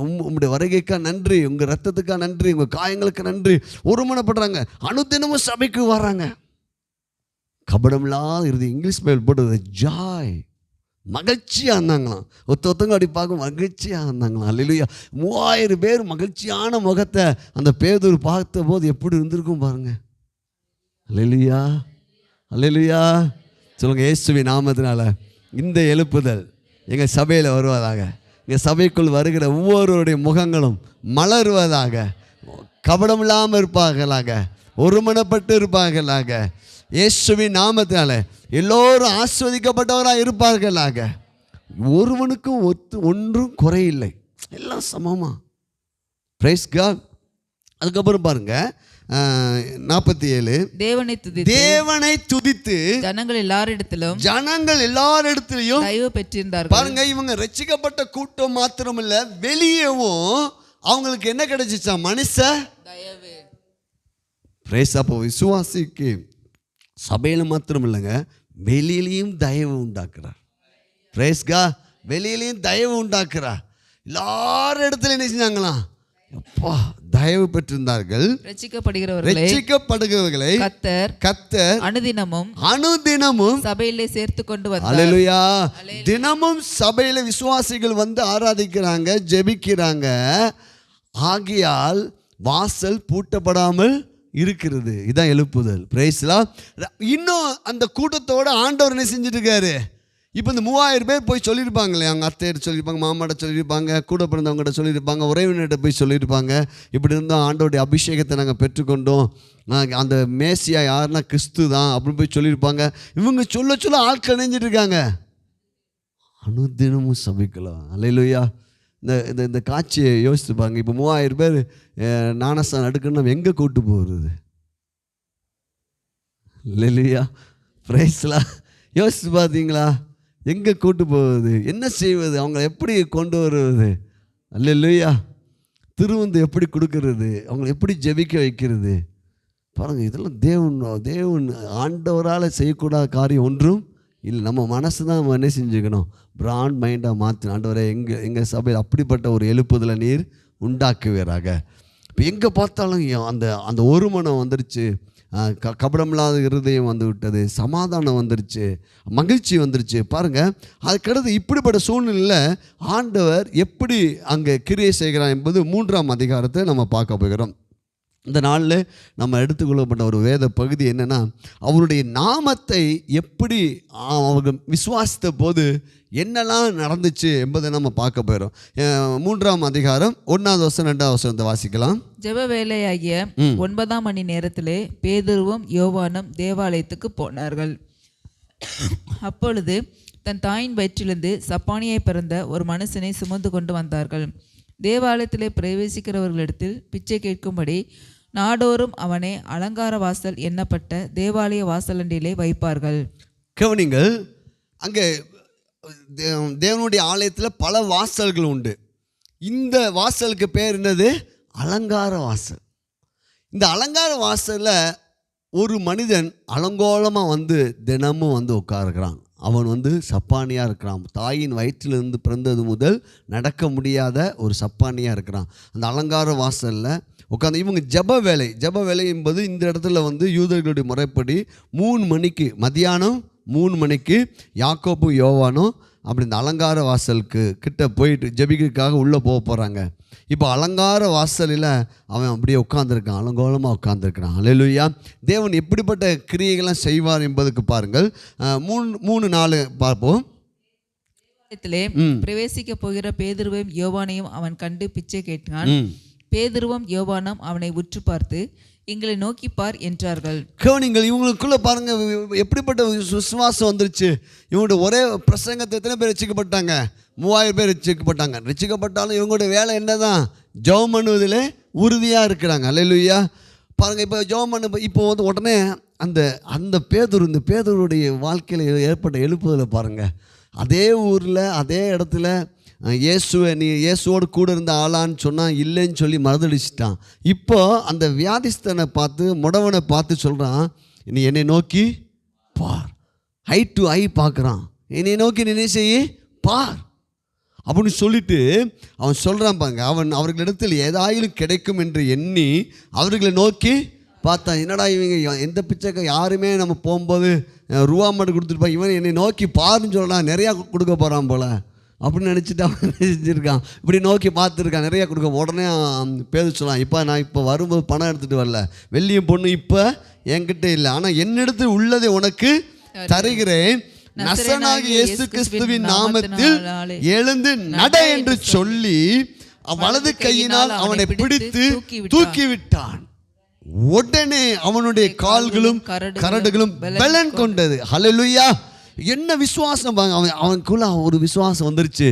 உங்களுடைய வருகைக்காக நன்றி, உங்கள் ரத்தத்துக்காக நன்றி, உங்கள் காயங்களுக்கு நன்றி. ஒருமனப்படுறாங்க. அனுதினமும் சபைக்கு வர்றாங்க. கபடமில்லாத இறுதி. இங்கிலீஷ் பைபிள் போட்டது ஜாய். மகிழ்ச்சியாக இருந்தாங்களாம். ஒருத்தவங்க அப்படி பார்க்க மகிழ்ச்சியாக இருந்தாங்களாம். அல்லேலூயா. 3000 பேர் மகிழ்ச்சியான முகத்தை அந்த பேதுரு பார்த்த போது எப்படி இருந்திருக்கும் பாருங்க. அல்லேலூயா, அல்லேலூயா. சொல்லுங்க, இயேசுவின் நாமத்தினால இந்த எழுப்புதல் எங்கள் சபையில் வருவதாக. எங்கள் சபைக்குள் வருகிற ஒவ்வொருவருடைய முகங்களும் மலருவதாக, கபடம் இல்லாமல் இருப்பார்களாக, ஒருமனப்பட்டு இருப்பார்களாக. இயேசுவின் நாமத்தினால எல்லோரும் ஆஸ்வதிக்கப்பட்டவராக இருப்பார்களாக. ஒருவனுக்கும் ஒன்றும் குறையில்லை, எல்லாம் சமமா. Praise God. அதுக்கப்புறம் பாருங்க 47, தேவனை துதித்து ஜனங்கள் எல்லாரிடத்திலும் தயவு பெற்றிருந்தார்கள். பாருங்க, இவங்க ரட்சிக்கப்பட்ட கூட்டம் மாத்திரமில்ல, வெளியவும் அவங்களுக்கு என்ன கிடைச்சிச்சா? மனுஷ தயவு. பிரைஸ். அப்போ விசுவாசிக்கு சபையில் மாத்திரம் இல்லைங்க, வெளியிலையும் தயவு உண்டாக்குறார். Price God. வெளியிலையும் தயவு உண்டாக்குறார். எல்லாரும் இடத்துல என்ன செஞ்சாங்களாம்? அப்பா, தயவு பெற்றிருந்தார்கள். ரட்சிக்கப்படுகிறவர்களை கர்த்தர் அனுதினமும் சபையிலே சேர்த்து கொண்டு வந்தார். அல்லேலூயா. தினமும் சபையில விசுவாசிகள் வந்து ஆராதிக்கிறாங்க, ஜெபிக்கிறாங்க. ஆகையால் வாசல் பூட்டப்படாமல் இருக்கிறது. இதான் எழுப்புதல். பிரைஸ்லாம். இன்னும் அந்த கூட்டத்தோட ஆண்டவர் என்ன செஞ்சுட்டு இருக்காரு? இப்போ இந்த 3000 பேர் போய் சொல்லியிருப்பாங்களே, அவங்க அத்தையிட்ட சொல்லியிருப்பாங்க, மாமாட்ட சொல்லியிருப்பாங்க, கூட பிறந்தவங்ககிட்ட சொல்லியிருப்பாங்க, உறவினர்கிட்ட போய் சொல்லியிருப்பாங்க, இப்படி இருந்தோம், ஆண்டவருடைய அபிஷேகத்தை நாங்கள் பெற்றுக்கொண்டோம், அந்த மேசியா யாருன்னா கிறிஸ்து தான் அப்படின்னு போய் சொல்லியிருப்பாங்க. இவங்க சொல்ல சொல்ல ஆட்கள் நினைஞ்சிட்டு இருக்காங்க. அனுதினமும் சபிக்கலாம். அல்லேலூயா. இந்த இந்த காட்சியை யோசித்து பாருங்க. இப்போ 3000 பேர் ஞானஸ்தானம் எடுக்கணும், நம்ம எங்கே கூட்டு போகிறது? அல்லேலூயா. பிரைஸ்லாம். யோசித்து பார்த்தீங்களா? எங்கே கூட்டு போவது? என்ன செய்வது? அவங்கள எப்படி கொண்டு வருவது? அல்லேலூயா. திருவந்து எப்படி கொடுக்கறது? அவங்களை எப்படி ஜெபிக்க வைக்கிறது? பாருங்கள், இதெல்லாம் தேவன் ஆண்டவரால் செய்யக்கூடாத காரியம் ஒன்றும் இல்லை. நம்ம மனசு தான் நம்ம என்ன செஞ்சுக்கணும்? பிராண்ட் மைண்டாக மாற்றணும். ஆண்டவரே, எங்கள் சபையில் அப்படிப்பட்ட ஒரு எழுப்புதலை நீர் உண்டாக்குவீராக. இப்போ எங்கே பார்த்தாலும் அந்த ஒரு மனம் வந்துருச்சு, கபடமில்லாத இருதயம் வந்து விட்டது, சமாதானம் வந்துருச்சு, மகிழ்ச்சி வந்துருச்சு. பாருங்கள், அதுக்கடுத்து இப்படிப்பட்ட சூழ்நிலையில் ஆண்டவர் எப்படி அங்கே கிரியை செய்கிறார் என்பது 3ஆம் அதிகாரத்தை நம்ம பார்க்க போகிறோம். இந்த நாளில் நம்ம எடுத்துக்கொள்ளப்பட்ட ஒரு வேத பகுதி என்னென்னா, அவருடைய நாமத்தை எப்படி அவங்க விசுவாசித்த போது என்னெல்லாம் நடந்துச்சு என்பதை நம்ம பார்க்க போகிறோம். 3ஆம் அதிகாரம் 1வது வசனம் 2வது வசனத்தை வாசிக்கலாம். ஜெப வேலையாகிய 9ஆம் மணி நேரத்திலே பேதுருவும் யோவானும் தேவாலயத்துக்கு போனார்கள். அப்பொழுது தன் தாயின் வயிற்றிலிருந்து சப்பானியை பிறந்த ஒரு மனுஷனை சுமந்து கொண்டு வந்தார்கள். தேவாலயத்திலே பிரவேசிக்கிறவர்களிடத்தில் பிச்சை கேட்கும்படி நாடோறும் அவனை அலங்கார வாசல் எண்ணப்பட்ட தேவாலய வாசலண்டிலே வைப்பார்கள். கவனிங்கள், அங்கே தேவனுடைய ஆலயத்தில் பல வாசல்கள் உண்டு. இந்த வாசலுக்கு பேர் என்னது? அலங்கார வாசல். இந்த அலங்கார வாசலில் ஒரு மனிதன் அலங்கோலமாக வந்து தினமும் வந்து உட்காருக்கிறான். அவன் சப்பானியாக இருக்கிறான். தாயின் வயிற்றிலிருந்து பிறந்தது முதல் நடக்க முடியாத ஒரு சப்பானியாக இருக்கிறான். அந்த அலங்கார வாசலில் உட்காந்து இவங்க ஜப வேலை என்பது இந்த இடத்துல யூதர்களுடைய முறைப்படி 3 மணிக்கு, மதியானம் 3 மணிக்கு யாக்கோபு யோவானும் அப்படி இந்த அலங்கார வாசலுக்கு கிட்ட போயிட்டு ஜெபிக்கிறதுக்காக உள்ளே போகிறாங்க. இப்போ அலங்கார வாசலில் அவன் அப்படியே உட்காந்துருக்கான், அலங்கோலமாக உட்காந்துருக்கிறான். அல்லேலூயா. தேவன் எப்படிப்பட்ட கிரியைகள்லாம் செய்வார் என்பதுக்கு பாருங்கள். 3-4 பார்ப்போம். பிரவேசிக்க போகிற பேதுருவையும் யோவானையும் அவன் கண்டு பிச்சை கேட்டான். பேதுருவும் யோவானும் அவனை உற்று பார்த்து, எங்களை நோக்கி பார் என்றார்கள். கவனிங்கள், இவங்களுக்குள்ள பாருங்க எப்படிப்பட்ட விசுவாசம் வந்துருச்சு. இவங்களுடைய ஒரே பிரசங்கத்தை எத்தனை பேர் ரட்சிக்கப்பட்டாங்க? 3000 பேர் ரட்சிக்கப்பட்டாங்க. ரட்சிக்கப்பட்டாலும் இவங்களுடைய வேலை என்னதான்? ஜெபம் பண்ணுவதில் உறுதியாக இருக்கிறாங்க. அல்லேலூயா. பாருங்கள், இப்போ ஜெபம் பண்ண இப்போ உடனே அந்த பேதுருடைய வாழ்க்கையில் ஏற்பட்ட எழுப்புதலை பாருங்கள். அதே ஊரில் அதே இடத்துல நீ இயேசுவோடு கூட இருந்த ஆளான்னு சொன்னால் இல்லைன்னு சொல்லி மறுதளிச்சிட்டான். இப்போ அந்த வியாதிஸ்தனை பார்த்து, முடவனை பார்த்து சொல்கிறான், நீ என்னை நோக்கி பார். ஐ டு ஐ பார்க்குறான். என்னை நோக்கி நீ என்ன செய்ய பார் அப்படின்னு சொல்லிட்டு அவன் சொல்கிறான். பாருங்க, அவர்களிடத்தில் ஏதாயிலும் கிடைக்கும் என்று எண்ணி அவர்களை நோக்கி பார்த்தான். என்னடா இவங்க எந்த பிச்சைக்கு யாருமே நம்ம போகும்போது ரூபா மட்டும் கொடுத்துருப்பான், இவன் என்னை நோக்கி பாருன்னு சொல்கிறான், நிறையா கொடுக்க போகிறான் போல் அப்படின்னு நினச்சிட்டு அவன் செஞ்சுருக்கான். இப்படி நோக்கி பார்த்துருக்கான், நிறையா கொடுக்க. உடனே பேர் சொல்லலாம், நான் இப்போ வரும்போது பணம் எடுத்துகிட்டு வரல, வெள்ளியும் பொண்ணு இப்போ என்கிட்ட இல்லை, ஆனால் என்னிடத்தில் உள்ளதை உனக்கு தருகிறேன், நசனாகிய இயேசு கிறிஸ்துவின் நாமத்தில் எழுந்து நட என்று சொல்லி வலது கையினால் அவனை பிடித்து தூக்கிவிட்டான். உடனே அவனுடைய கால்களும் கரடுகளும் பலன் கொண்டது. ஹல்லேலூயா. என்ன விசுவாசம் பாங்க. அவனுக்குள்ள ஒரு விசுவாசம் வந்துருச்சு,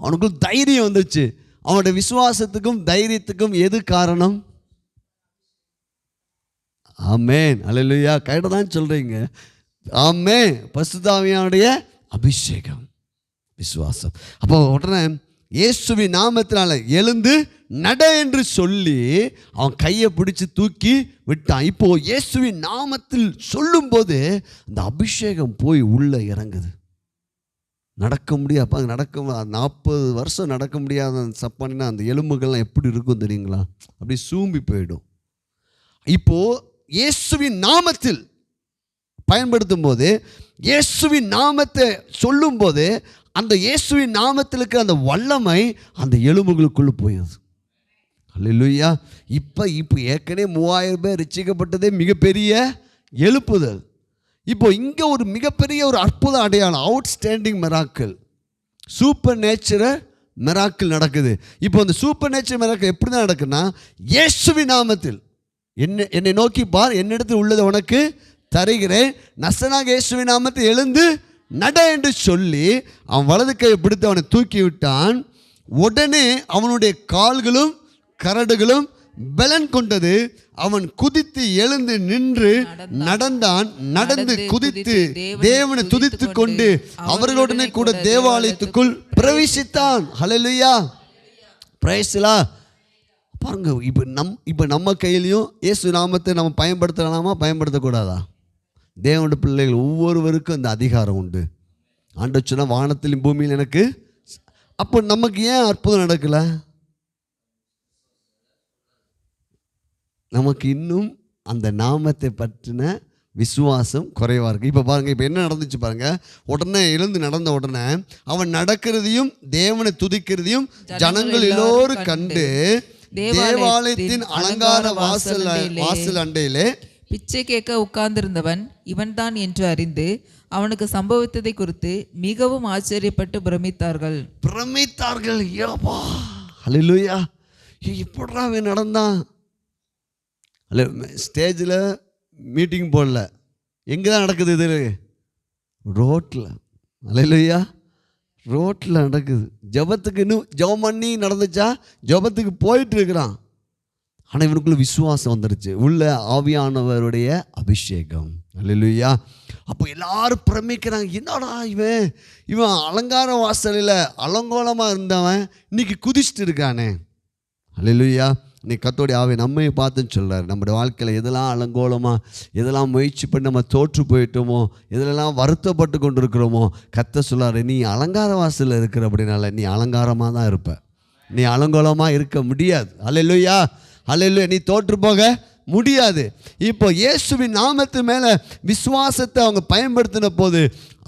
அவனுக்குள்ள தைரியம் வந்துருச்சு. அவனுடைய விசுவாசத்துக்கும் தைரியத்துக்கும் எது காரணம்? ஆமென். ஹல்லேலூயா. கையில தான் சொல்றீங்க. ஆமென். பரிசுத்த ஆவியானுடைய அபிஷேகம், விசுவாசம். அப்போ உடனே இயேசுவின் நாமத்தினால எழுந்து நட என்று சொல்லி அவன் கையை பிடிச்சு தூக்கி விட்டான். இப்போ இயேசுவின் நாமத்தில் சொல்லும்போது அந்த அபிஷேகம் போய் உள்ளே இறங்குது. நடக்க முடியாது, நடக்க 40 வருஷம் நடக்க முடியாத சப்பானினா அந்த எலும்புகள்லாம் எப்படி இருக்கும் தெரியுங்களா? அப்படி சூம்பி போயிடும். இப்போது இயேசுவின் நாமத்தில் பயன்படுத்தும் போது, இயேசுவின் நாமத்தை சொல்லும்போது அந்த இயேசுவின் நாமத்தில் இருக்கிற அந்த வல்லமை அந்த எலும்புகளுக்குள்ளே போயிடுது. அல்லேலூயா. இப்போ ஏற்கனவே 3000 பேர் ரட்சிக்கப்பட்டதே மிகப்பெரிய எழுப்புதல். இப்போ இங்கே ஒரு மிகப்பெரிய ஒரு அற்புத அடையாளம், outstanding miracle, super natural miracle நடக்குது. இப்போ அந்த சூப்பர் நேச்சுரல் மிராக்கிள் எப்படி தான் நடக்குன்னா, இயேசுவின் நாமத்தில் என்னை நோக்கி பார், என்னிடத்தில் உள்ளதை உனக்கு தருகிறேன், நசனாக இயேசுவின் நாமத்தில் எழுந்து நட என்று சொல்லி அவன் வலது கையை பிடித்து அவனை தூக்கி விட்டான். உடனே அவனுடைய கால்களும் கரடுகளும் பலன் கொண்டது. அவன் குதித்து எழுந்து நின்று நடந்தான். நடந்து குதித்து தேவனை துதித்து கொண்டு அவர்களுடனே கூட தேவாலயத்துக்குள் பிரவேசித்தான். ஹல்லேலூயா, பிரைஸ் தி லார்ட். பாருங்க, இப்போ நம்ம கையிலையும் இயேசு நாமத்தை நம்ம பயன்படுத்தலாமா பயன்படுத்தக்கூடாதா? தேவனுடைய பிள்ளைகள் ஒவ்வொருவருக்கும் அந்த அதிகாரம் உண்டு. ஆண்டவர் சொன்னா வானத்திலும் பூமியில் எனக்கு. அப்போ நமக்கு ஏன் அற்புதம் நடக்கல? நமக்கு இன்னும் அந்த நாமத்தை பற்றின விசுவாசம் குறைவாக இருக்குது. இப்போ பாருங்கள், இப்போ என்ன நடந்துச்சு பாருங்கள். உடனே எழுந்து நடந்த உடனே அவன் நடக்கிறதையும் தேவனை துதிக்கிறதையும் ஜனங்கள் எல்லோரும் கண்டு தேவாலயத்தின் அலங்கார வாசல் அண்டையிலே பிச்சை கேட்க உட்கார்ந்திருந்தவன் இவன்தான் என்று அறிந்து அவனுக்கு சம்பவித்ததை குறித்து மிகவும் ஆச்சரியப்பட்டு பிரமித்தார்கள். ஹல்லேலூயா. இப்படா அவன் நடந்தான்? ஸ்டேஜில் மீட்டிங் போடல, எங்கே தான் நடக்குது? இது ரோட்டில். ஹல்லேலூயா, ரோட்டில் நடக்குது. ஜெபத்துக்கு இன்னும் ஜெபம் பண்ணி நடந்துச்சா? ஜெபத்துக்கு போயிட்டு இருக்கிறான். ஆனால் இவனுக்குள்ள விசுவாசம் வந்துருச்சு, உள்ள ஆவியானவருடைய அபிஷேகம். ஹல்லேலூயா. அப்போ எல்லாரும் பிரமிக்கிறாங்க, என்னடா இவன் அலங்கார வாசலில் அலங்கோலமாக இருந்தவன் இன்னைக்கு குதிச்சுட்டு இருக்கானே. ஹல்லேலூயா. இன்னைக்கு கர்த்தருடைய ஆவி நம்மை பார்த்துன்னு சொல்கிறார், நம்முடைய வாழ்க்கையில் எதெல்லாம் அலங்கோலமாக, எதெல்லாம் முயற்சி பண்ணி நம்ம தோற்று போயிட்டோமோ, எதெல்லாம் வருத்தப்பட்டு கொண்டு இருக்கிறோமோ, கர்த்தர் சொல்கிறார், நீ அலங்கார வாசலில் இருக்கிற அப்படின்னால நீ அலங்காரமாக தான் இருப்ப, நீ அலங்கோலமாக இருக்க முடியாது. ஹல்லேலூயா, ஹல்லேலூயா. நீ தோற்று போக முடியாது. இப்போ இயேசுவின் நாமத்து மேலே விசுவாசத்தை அவங்க பயன்படுத்தின போது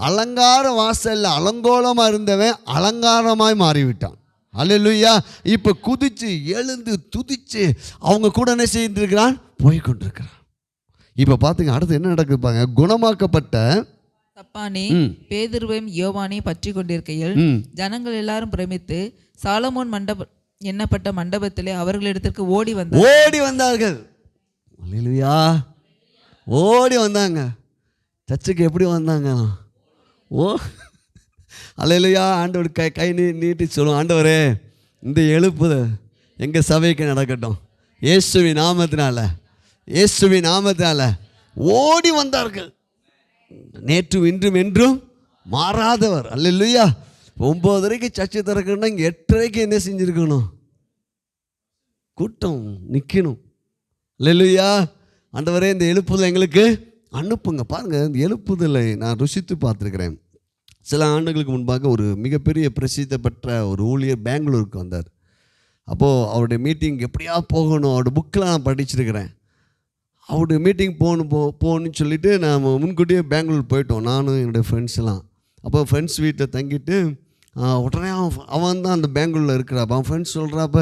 அலங்கார வாசலில் அலங்கோலமாக இருந்தவன் அலங்காரமாய் மாறிவிட்டான். ஹல்லேலூயா. இப்போ குதிச்சு எழுந்து துதிச்சு அவங்க கூட என்ன செய்து இருக்கிறான்? போய் கொண்டிருக்கிறான். இப்போ பார்த்துங்க, அடுத்து என்ன நடக்குதுப்பாங்க. குணமாக்கப்பட்ட சப்பானே பேதுருவையும் யோவானையும் பற்றி கொண்டிருக்கையில் ஜனங்கள் எல்லாரும் பிரமித்து சாலமோன் எண்ணப்பட்ட மண்டபத்திலே அவர்களிடத்திற்கு ஓடி வந்தார்கள். ஹல்லேலூயா, ஓடி வந்தாங்க. சர்ச்சுக்கு எப்படி வந்தாங்க? ஹல்லேலூயா. ஆண்டவர் கை நீட்டி சொல்லுவோம், ஆண்டவரே இந்த எழுப்புதல் எங்கள் சபைக்கு நடக்கட்டும், இயேசுவின் நாமத்தினால, இயேசுவின் நாமத்தினால. ஓடி வந்தார்கள். நேற்று இன்றும் என்றும் மாறாதவர். ஹல்லேலூயா. 9:30 சர்ச்சை திறக்கணும்னா இங்கே 8:30 என்ன செஞ்சுருக்கணும்? கூட்டம் நிற்கணும். ஹல்லேலூயா. ஆண்டவரே இந்த எழுப்புதல் எங்களுக்கு அனுப்புங்க. பாருங்கள், இந்த எழுப்புதலை நான் ருசித்து பார்த்துருக்கிறேன். சில ஆண்டுகளுக்கு முன்பாக ஒரு மிகப்பெரிய பிரசித்த பெற்ற ஒரு ஊழியர் பெங்களூருக்கு வந்தார். அப்போது அவருடைய மீட்டிங் எப்படியா போகணும், அவருடைய புக்கெலாம் நான் படிச்சிருக்கிறேன். அவருடைய மீட்டிங் போகணுன்னு சொல்லிவிட்டு நான் முன்கூட்டியே பெங்களூர் போயிட்டோம், நானும் என்னுடைய ஃப்ரெண்ட்ஸ் எல்லாம். அப்போ ஃப்ரெண்ட்ஸ் வீட்டில் தங்கிட்டு உடனே அவன் தான் அந்த பெங்களூரில் இருக்கிறாப்ப. அவன் ஃப்ரெண்ட்ஸ் சொல்கிறாப்ப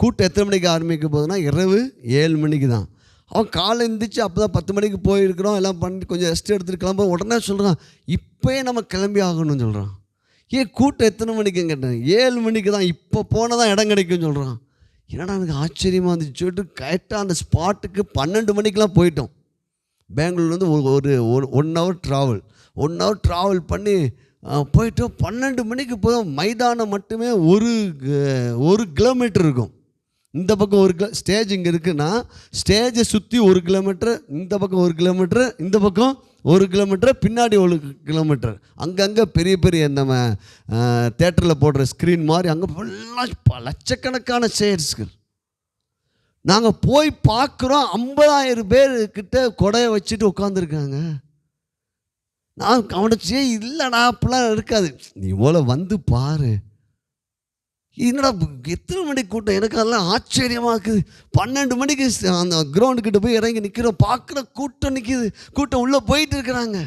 கூட்டம் எத்தனை மணிக்கு ஆரம்பிக்க போகுதுன்னா இரவு 7 மணிக்கு தான். அவன் காலை எழுந்திரிச்சு அப்போ தான் 10 மணிக்கு போயிருக்கிறோம், எல்லாம் பண்ணி கொஞ்சம் ரெஸ்ட் எடுத்துகிட்டு கிளம்ப. உடனே சொல்கிறான், இப்போயே நம்ம கிளம்பி ஆகணும்னு சொல்கிறான். ஏன் கூட்டம் எத்தனை மணிக்குன்னு கேட்டேன். 7 மணிக்கு தான், இப்போ போனால் தான் இடம் கிடைக்கும்னு சொல்கிறான். என்னடா எனக்கு ஆச்சரியமாக இருந்துச்சு. சொல்லிட்டு கரெக்டாக அந்த ஸ்பாட்டுக்கு 12 மணிக்கெலாம் போயிட்டோம். பெங்களூர்லேருந்து ஒரு 1 ஹவர் ட்ராவல் பண்ணி போயிட்டோம். 12 மணிக்கு போய் மைதானம் மட்டுமே 1 கிலோமீட்டர் இருக்கும். இந்த பக்கம் ஒரு ஸ்டேஜ் இங்கே இருக்குன்னா ஸ்டேஜை சுற்றி 1 கிலோமீட்டர், இந்த பக்கம் 1 கிலோமீட்டர், இந்த பக்கம் 1 கிலோமீட்டர், பின்னாடி 1 கிலோமீட்டர். அங்கங்கே பெரிய பெரிய நம்ம தேட்டரில் போடுற ஸ்க்ரீன் மாதிரி அங்கே ஃபுல்லாக லட்சக்கணக்கான சேர்ஸ்கள். நாங்கள் போய் பார்க்குறோம், 50,000 பேர்கிட்ட கொடையை வச்சுட்டு உட்காந்துருக்காங்க. நான் கவனிச்சே இல்லைடா, அப்படிலாம் இருக்காது, நீ இவ்வளோ வந்து பாரு. என்னடா எத்தனை மணிக்கு கூட்டம்? எனக்கு அதெல்லாம் ஆச்சரியமாக இருக்குது. 12 மணிக்கு அந்த கிரவுண்டுக்கிட்ட போய் இறங்கி நிற்கிறோம், பார்க்குற கூட்டம் நிற்கிது, கூட்டம் உள்ளே போயிட்டு இருக்கிறாங்க.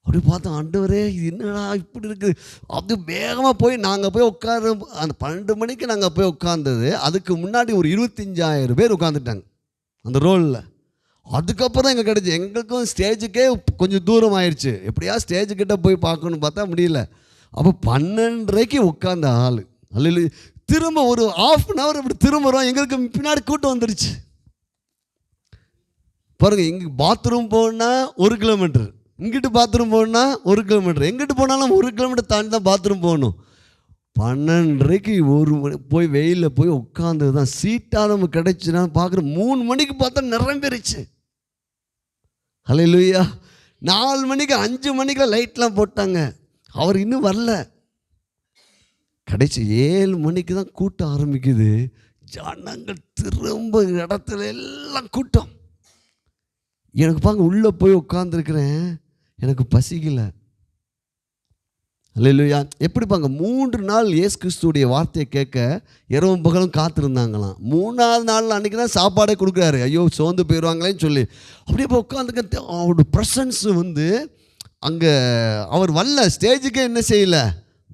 அப்படி பார்த்தோம், ஆண்டவரே இது என்னடா இப்படி இருக்குது. அது வேகமாக போய் நாங்கள் போய் உட்கார, அந்த 12 மணிக்கு நாங்கள் போய் உட்காந்தது, அதுக்கு முன்னாடி ஒரு 25,000 பேர் உட்காந்துட்டாங்க அந்த ரோலில். அதுக்கப்புறம் தான் எங்களுக்கு கிடச்சி. எங்களுக்கும் ஸ்டேஜுக்கே கொஞ்சம் தூரம் ஆயிடுச்சு. எப்படியா ஸ்டேஜுக்கிட்ட போய் பார்க்கணுன்னு பார்த்தா முடியல. அப்போ 12:30க்கு உட்காந்த ஆள் அல்ல, திரும்ப ஒரு 1/2 hour இப்படி திரும்புகிறோம், எங்களுக்கு பின்னாடி கூட்டம் வந்துடுச்சு பாருங்கள். இங்கே பாத்ரூம் போனால் 1 கிலோமீட்டர், இங்கிட்டு பாத்ரூம் போனால் 1 கிலோமீட்டர், எங்கிட்டு போனாலும் 1 கிலோமீட்டர் தாண்டி தான் பாத்ரூம் போகணும். 12:30க்கு 1 மணி போய் வெயிலில் போய் உட்காந்து தான் சீட்டாக நமக்கு கிடைச்சுன்னா பார்க்குறோம். 3 மணிக்கு பார்த்தா நிரம்பிருச்சு. ஹல்லேலூயா. 4 மணிக்கு 5 மணிக்கெலாம் லைட்லாம் போட்டாங்க. அவர் இன்னும் வரல. கடைசி 7 மணிக்கு தான் கூட்டம் ஆரம்பிக்குது. ஜனங்கள் திரும்ப இடத்துல எல்லாம் கூட்டம். எனக்கு பாங்க உள்ளே போய் உட்காந்துருக்கிறேன், எனக்கு பசிக்கலை. அல்லேலூயா. எப்படி பாங்க 3 நாள் இயேசு கிறிஸ்துடைய வார்த்தையை கேட்க இரவும் பகலும் காத்திருந்தாங்களாம். 3ஆவது நாள் அன்றைக்கி தான் சாப்பாடே கொடுக்குறாரு. ஐயோ சோர்ந்து போயிடுவாங்களேன்னு சொல்லி அப்படியே இப்போ உட்காந்துக்க. அவரோட ப்ரெசன்ஸ் அங்கே அவர் வரல, ஸ்டேஜுக்கே என்ன செய்யலை,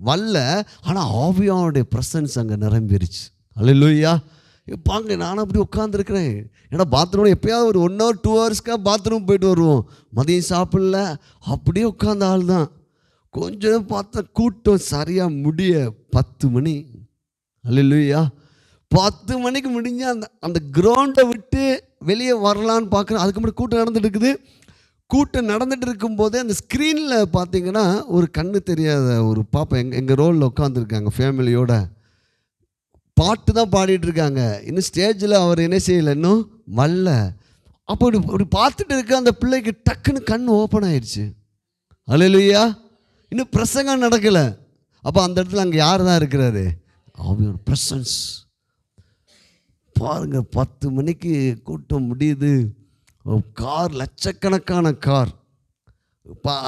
வரல. ஆனால் ஆவியானுடைய ப்ரெசன்ஸ் அங்கே நிரம்பிருச்சு. அல்லேலூயா. பாங்க நானும் அப்படி உட்காந்துருக்கிறேன். ஏன்னா பாத்ரூம் எப்போயாவது ஒரு 1 hour 2 ஹவர்ஸ்க்காக பாத்ரூம் போயிட்டு வருவோம். மதியம் சாப்பிடல, அப்படியே உட்காந்த ஆள் தான். கொஞ்சம் பார்த்தா கூட்டம் சரியாக முடிய 10 மணி. அல்லேலூயா. 10 மணிக்கு முடிஞ்ச அந்த கிரவுண்டை விட்டு வெளியே வரலான்னு பார்க்குறேன். அதுக்கு முன்னாடி கூட்டம் நடந்துட்டு இருக்குது. கூட்டம் நடந்துட்டு இருக்கும்போதே அந்த ஸ்க்ரீனில் பார்த்தீங்கன்னா ஒரு கண்ணு தெரியாத ஒரு பாப்பா எங்கள் ரோலில் உட்காந்துருக்காங்க ஃபேமிலியோட. பாட்டு தான் பாடிட்டு இருக்காங்க. இன்னும் ஸ்டேஜில் அவர் என்ன செய்யலை, இன்னும் வரல. அப்போ இப்படி பார்த்துட்டு இருக்க அந்த பிள்ளைக்கு டக்குன்னு கண் ஓப்பன் ஆயிடுச்சு. அல்லேலூயா. இன்னும் பிரசங்கம் நடக்கலை. அப்போ அந்த இடத்துல அங்கே யார் தான் இருக்கிறாரு, அவரோட ப்ரெசன்ஸ் பாருங்கள். 10 மணிக்கு கூட்டம் முடியுது. கார், லட்சக்கணக்கான கார்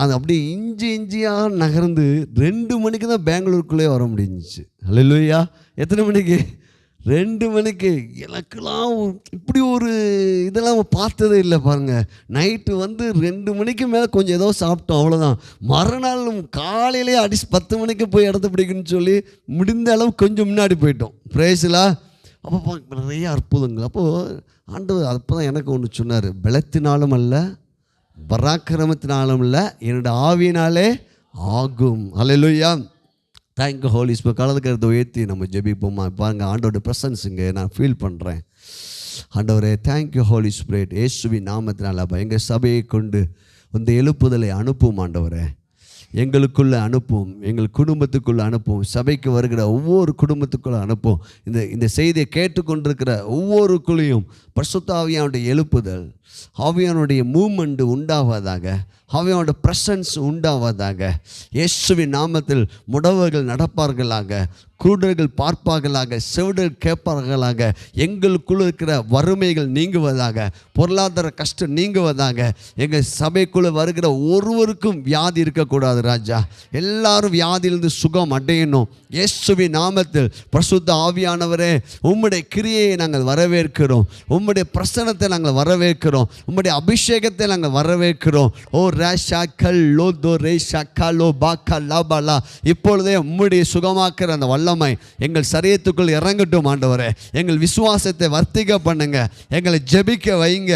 அது அப்படியே இஞ்சியாக நகர்ந்து 2 மணிக்கு தான் பெங்களூருக்குள்ளே வர முடிஞ்சிச்சு. அல்லேலூயா. எத்தனை மணிக்கு? 2 மணிக்கு. எனக்கெல்லாம் இப்படி ஒரு இதெல்லாம் பார்த்ததே இல்லை பாருங்கள். நைட்டு 2 மணிக்கு மேலே கொஞ்சம் ஏதோ சாப்பிட்டோம், அவ்வளோதான். மறுநாள் காலையிலே 10 மணிக்கு போய் இடத்த பிடிக்குன்னு சொல்லி முடிந்த அளவு கொஞ்சம் முன்னாடி போயிட்டோம். பிரேசிலா. அப்போ நிறைய அற்புதங்கள். அப்போது ஆண்டவர் அப்போ தான் எனக்கு ஒன்று சொன்னார், பலத்தினாலும் அல்ல, பராக்கிரமத்தினாலும் இல்லை, என்னோட ஆவியினாலே ஆகும். அல்லேலூயா. Thank you holy spirit. கலந்துக்கிறத உயர்த்தி நம்ம ஜெபிப்போமா? பாருங்கள், ஆண்டோட ப்ரெசன்ஸ் இங்கே நான் ஃபீல் பண்ணுறேன். ஆண்டவரே தேங்க்யூ ஹோலி ஸ்பிரிட். இயேசுவின் நாமத்தினால எங்கள் சபையை கொண்டு இந்த எழுப்புதலை அனுப்பும் ஆண்டவரே. எங்களுக்குள்ளே அனுப்பும், எங்கள் குடும்பத்துக்குள்ளே அனுப்பும், சபைக்கு வருகிற ஒவ்வொரு குடும்பத்துக்குள்ளே அனுப்பும். இந்த செய்தியை கேட்டுக்கொண்டிருக்கிற ஒவ்வொருக்குள்ளேயும் பரிசுத்த ஆவியானுடைய எழுப்புதல், ஆவியானுடைய மூமெண்ட் உண்டாவதாக, ஆவியானுடைய ப்ரெசன்ஸ் உண்டாவதாக. இயேசுவின் நாமத்தில் முடவர்கள் நடப்பார்களாக, குருடர்கள் பார்ப்பார்களாக, செவிடர்கள் கேட்பார்களாக. எங்களுக்குள்ள இருக்கிற வறுமைகள் நீங்குவதாக, பொருளாதார கஷ்டம் நீங்குவதாக. எங்கள் சபைக்குள்ளே வருகிற ஒருவருக்கும் வியாதி இருக்கக்கூடாது ராஜா. எல்லாரும் வியாதியிலிருந்து சுகம் அடையணும். இயேசுவின் நாமத்தில் பரிசுத்த ஆவியானவரே, உம்முடைய கிரியையை நாங்கள் வரவேற்கிறோம், உம்முடைய பிரசன்னத்தை நாங்கள் வரவேற்கிறோம், உம்முடைய அபிஷேகத்தை நாங்கள் வரவேற்கிறோம். ஓ ரேஷா கல் லோ தோ ரேஷா கலோ பாக்கா லாபாலா. இப்பொழுதே உம்முடைய சுகமாக்குற அந்த வல்லமை எங்கள் சரீரத்துக்குள் இறங்கட்டும் ஆண்டவரே. எங்கள் விசுவாசத்தை வர்த்திக்க பண்ணுங்க, எங்களை ஜெபிக்க வைங்க.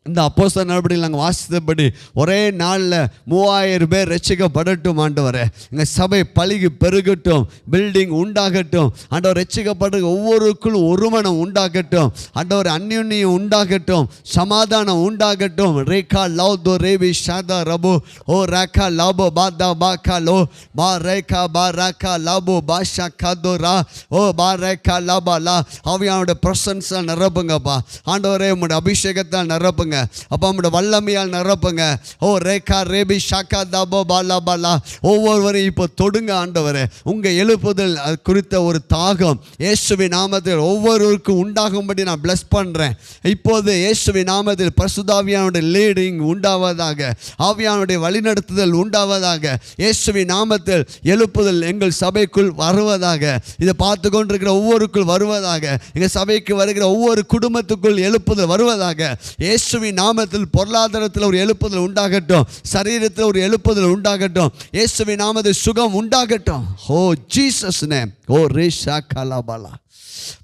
இந்த அப்போஸ்தலர் நடபடியில் நாங்கள் வாசித்தபடி ஒரே நாளில் 3000 பேர் ரட்சிக்கப்படட்டும் ஆண்டவரே. எங்கள் சபை பழுகி பெருகட்டும், பில்டிங் உண்டாகட்டும் ஆண்டவர். ரட்சிக்கப்படுற ஒவ்வொருக்குள்ளும் ஒரு மனம் உண்டாகட்டும் ஆண்டவர், அந்யுன்யம் உண்டாகட்டும், சமாதானம் உண்டாகட்டும். ரேகா லவ் தோ ரேவி ஷாதா ரபு ஓ ரேகா லாபோ பாதா பாக்கா லோ பா ரேகா பா ராக்கா லாபோ பாஷா காதோ ரா ஓ பா ரேகா லாபா லா. ஆவியானுடைய பிரசன்ஸால் நிரப்புங்கப்பா ஆண்டவரே, உங்களுடைய அபிஷேகத்தால் நிரப்புங்க அப்பா, நம்முடைய வல்லமையால் நிரப்புங்க. ஓ ரேகா ரேபி ஷாக்கா தாபோ பாலா பாலா. ஒவ்வொருவரையும் இப்போ தொடுங்க ஆண்டவரே. உங்கள் எழுப்புதல் குறித்த ஒரு தாகம் இயேசுவின் நாமத்தில் ஒவ்வொருவருக்கும் உண்டாகும்படி நான் பிளஸ் பண்ணுறேன். இப்போது இயேசுவின் நாமத்தில் பரிசுத்த ஆவியானுடைய லீடிங் உண்டாவதாக, ஆவியானுடைய வழிநடத்துதல் உண்டாவதாக. இயேசுவின் நாமத்தில் எழுப்புதல் எங்கள் சபைக்குள் வருவதாக, இதை பார்த்து கொண்டிருக்கிற ஒவ்வொருக்குள் வருவதாக, எங்கள் சபைக்கு வருகிற ஒவ்வொரு குடும்பத்துக்குள் எழுப்புதல் வருவதாக. இயேசுவின் இயேசுவின் நாமத்தில் பொருளாதாரத்தில் ஒரு எழுப்புதல் உண்டாகட்டும், சரீரத்தில் ஒரு எழுப்புதல் உண்டாகட்டும், இயேசுவின் நாமத்தில் சுகம் உண்டாகட்டும். ஓ ஜீசஸ் நேம். ஓ ரேஷா கலாபாலா.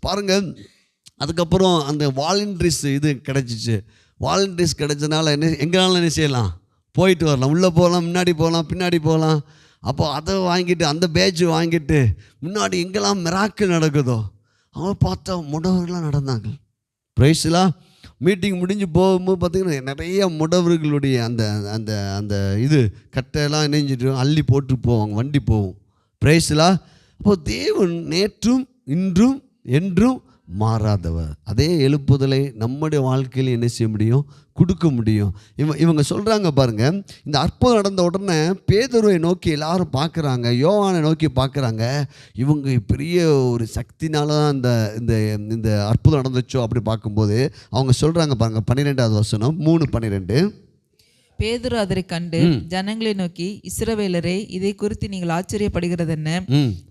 பாருங்க, அதுக்கப்புறம் அந்த வாலண்டரிஸ் இது கிடைச்சிச்சு. வாலண்டரிஸ் கிடைச்சதுனால எங்களால் என்ன செய்யலாம், போயிட்டு வரலாம், உள்ளே போகலாம், முன்னாடி போகலாம், பின்னாடி போகலாம். அப்போ அதை வாங்கிட்டு அந்த பேட்ச் வாங்கிட்டு முன்னாடி எங்கெல்லாம் மிராக்கிள் நடக்குதோ அவங்க பார்த்தா முடவர்களாக நடந்தாங்க. பிரைஸ்லாம் மீட்டிங் முடிஞ்சு போகும்போது பார்த்திங்கன்னா நிறைய முடவர்களுடைய அந்த அந்த அந்த இது கட்டையெல்லாம் இணைஞ்சிட்டு அள்ளி போட்டு போவாங்க, வண்டி போகும். பிரைஸ்லாம். அப்போது தேவன் நேற்றும் இன்றும் என்றும் மாறாதவர். அதே எழுப்புதலை நம்முடைய வாழ்க்கையில் என்ன செய்ய முடியும், கொடுக்க முடியும். இவங்க சொல்கிறாங்க பாருங்கள், இந்த அற்புதம் நடந்த உடனே பேதுருவை நோக்கி எல்லாரும் பார்க்குறாங்க, யோவானை நோக்கி பார்க்குறாங்க. இவங்க பெரிய ஒரு சக்தினால தான் இந்த இந்த இந்த அற்புதம் நடந்துச்சோ அப்படி பார்க்கும்போது அவங்க சொல்கிறாங்க பாருங்கள், 12வது வசனம் 3:12. பேதுரு அதை கண்டு ஜனங்களை நோக்கி, இஸ்ரவேலரே, இதை குறித்து நீங்கள் ஆச்சரியப்படுகிறது என்ன?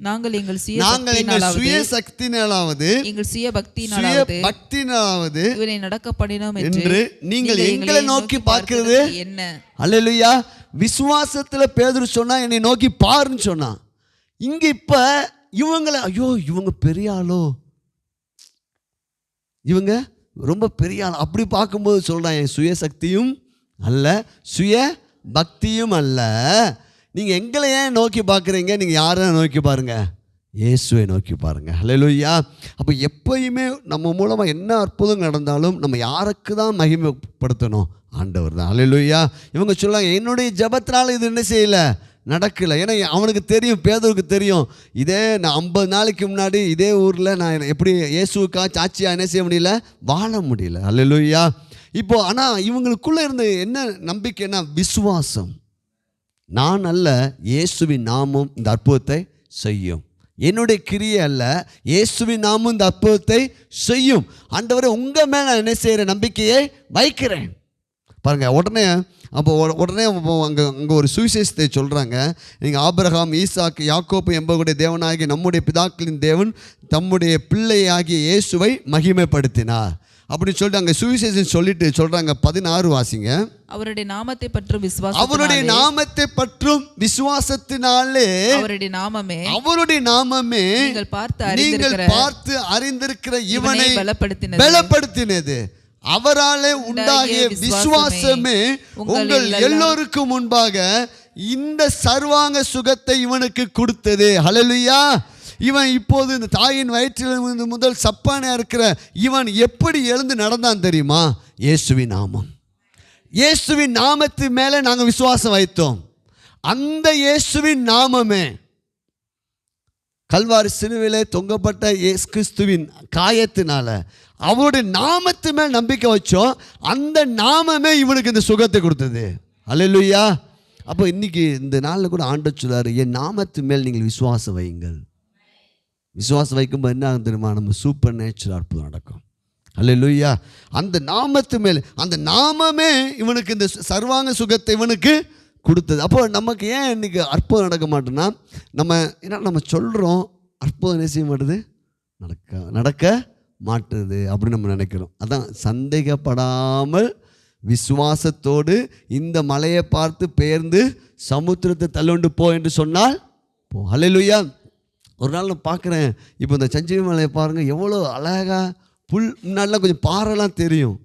நாங்கள் எங்கள் சுய சக்தினாலாவது எங்கள் சுய பக்தினாலாவது இவனை நடக்க பண்ணினோம் என்று நீங்கள் எங்களை நோக்கி பார்க்கிறது என்ன? அல்லேலூயா. விசுவாசத்துல பேதுரு சொன்னா என்னை நோக்கி பாருன்னு சொன்னா. இங்க இப்ப இவங்களை, ஐயோ இவங்க பெரிய ஆளோ, இவங்க ரொம்ப பெரிய ஆள் அப்படி பார்க்கும்போது சொல்றான், என் சுய சக்தியும் அல்ல, சுய பக்தியும் அல்ல. நீங்கள் எங்களை ஏன் நோக்கி பார்க்குறீங்க? நீங்கள் யாரை நோக்கி பாருங்கள், இயேசுவை நோக்கி பாருங்கள். அல்லேலூயா. அப்போ எப்பயுமே நம்ம மூலமாக என்ன அற்புதம் நடந்தாலும் நம்ம யாருக்கு தான் மகிமைப்படுத்தணும்? ஆண்டவர் தான். அல்லேலூயா. இவங்க சொல்லுவாங்க, என்னுடைய ஜெபத்தினால இது என்ன செய்யலை, நடக்கலை. ஏன்னா அவனுக்கு தெரியும், பேதுருக்கு தெரியும், இதே நான் 50 நாளைக்கு முன்னாடி இதே ஊரில் நான் எப்படி இயேசுக்கா சாட்சியாக என்ன செய்ய முடியல, வாழ முடியல. அல்லேலூயா. இப்போ ஆனால் இவங்களுக்குள்ளே இருந்த என்ன நம்பிக்கைன்னா விசுவாசம். நான் அல்ல, இயேசுவின் நாமம் இந்த அற்புதத்தை செய்யும். என்னுடைய கிரியை அல்ல, இயேசுவின் நாமம் இந்த அற்புதத்தை செய்யும். ஆண்டவரே உங்கள் மேலே நான் என்ன செய்கிற நம்பிக்கையை வைக்கிறேன். பாருங்கள், உடனே அங்கே ஒரு சுவிசேஷத்தை சொல்கிறாங்க. நீங்கள் ஆபிரகாம், ஈசாக்கு, யாக்கோப்பு என்பவருடைய தேவனாகிய நம்முடைய பிதாக்களின் தேவன் தம்முடைய பிள்ளையாகிய இயேசுவை மகிமைப்படுத்தினார் அப்படின்னு சொல்லிட்டு அங்கே சுவிசேஷம் சொல்லிட்டு சொல்கிறாங்க. 16 வாசிங்க. அவருடைய நாமத்தை பற்றும் விசுவாசத்தினாலே அவருடைய நாமமே நீங்கள் பார்த்து அறிந்திருக்கிற இவனை பலப்படுத்தினது. அவராலே உண்டாகிய விசுவாசமே உங்கள் எல்லோருக்கும் முன்பாக இந்த சர்வாங்க சுகத்தை இவனுக்கு கொடுத்தது. ஹல்லேலூயா. இவன் இப்போது இந்த தாயின் வயிற்றில் முதல் சப்பானியாக இருக்கிற இவன் எப்படி எழுந்து நடந்தான் தெரியுமா? இயேசுவின் நாமம். இயேசுவின் நாமத்து மேலே நாங்கள் விசுவாசம் வைத்தோம். அந்த இயேசுவின் நாமமே கல்வாரி சிலுவையிலே தொங்கப்பட்ட இயேசு கிறிஸ்துவின் காயத்தினால அவருடைய நாமத்து மேல் நம்பிக்கை வச்சோம். அந்த நாமமே இவனுக்கு இந்த சுகத்தை கொடுத்தது. அல்லேலூயா. அப்போ இன்னைக்கு இந்த நாளில் கூட ஆண்டவர் சொல்றாரு, என் நாமத்து மேல் நீங்கள் விசுவாசம் வையுங்கள். விசுவாசம் வைக்கும்போது என்ன ஆகும் தெரியுமா? நம்ம சூப்பர் நேச்சுரல் அற்புதம் நடக்கும். அல்லேலூயா. அந்த நாமத்து மேல், அந்த நாமமே இவனுக்கு இந்த சர்வாங்க சுகத்தை இவனுக்கு கொடுத்தது. அப்போ நமக்கு ஏன் இன்றைக்கி அற்புதம் நடக்க மாட்டோம்னா, நம்ம சொல்கிறோம், அற்புதம் என்ன செய்ய மாட்டுது, நடக்க மாட்டுது அப்படின்னு நம்ம நினைக்கிறோம். அதான் சந்தேகப்படாமல் விசுவாசத்தோடு இந்த மலையை பார்த்து பெயர்ந்து சமுத்திரத்தை தள்ளுண்டு போ என்று சொன்னால் போ. அல்லேலூயா. ஒரு நாள் நான் பார்க்குறேன், இப்போ இந்த சஞ்சீவி மலையை பாருங்கள், எவ்வளோ அழகாக புல், முன்னாடிலாம் கொஞ்சம் பாறைலாம் தெரியும்,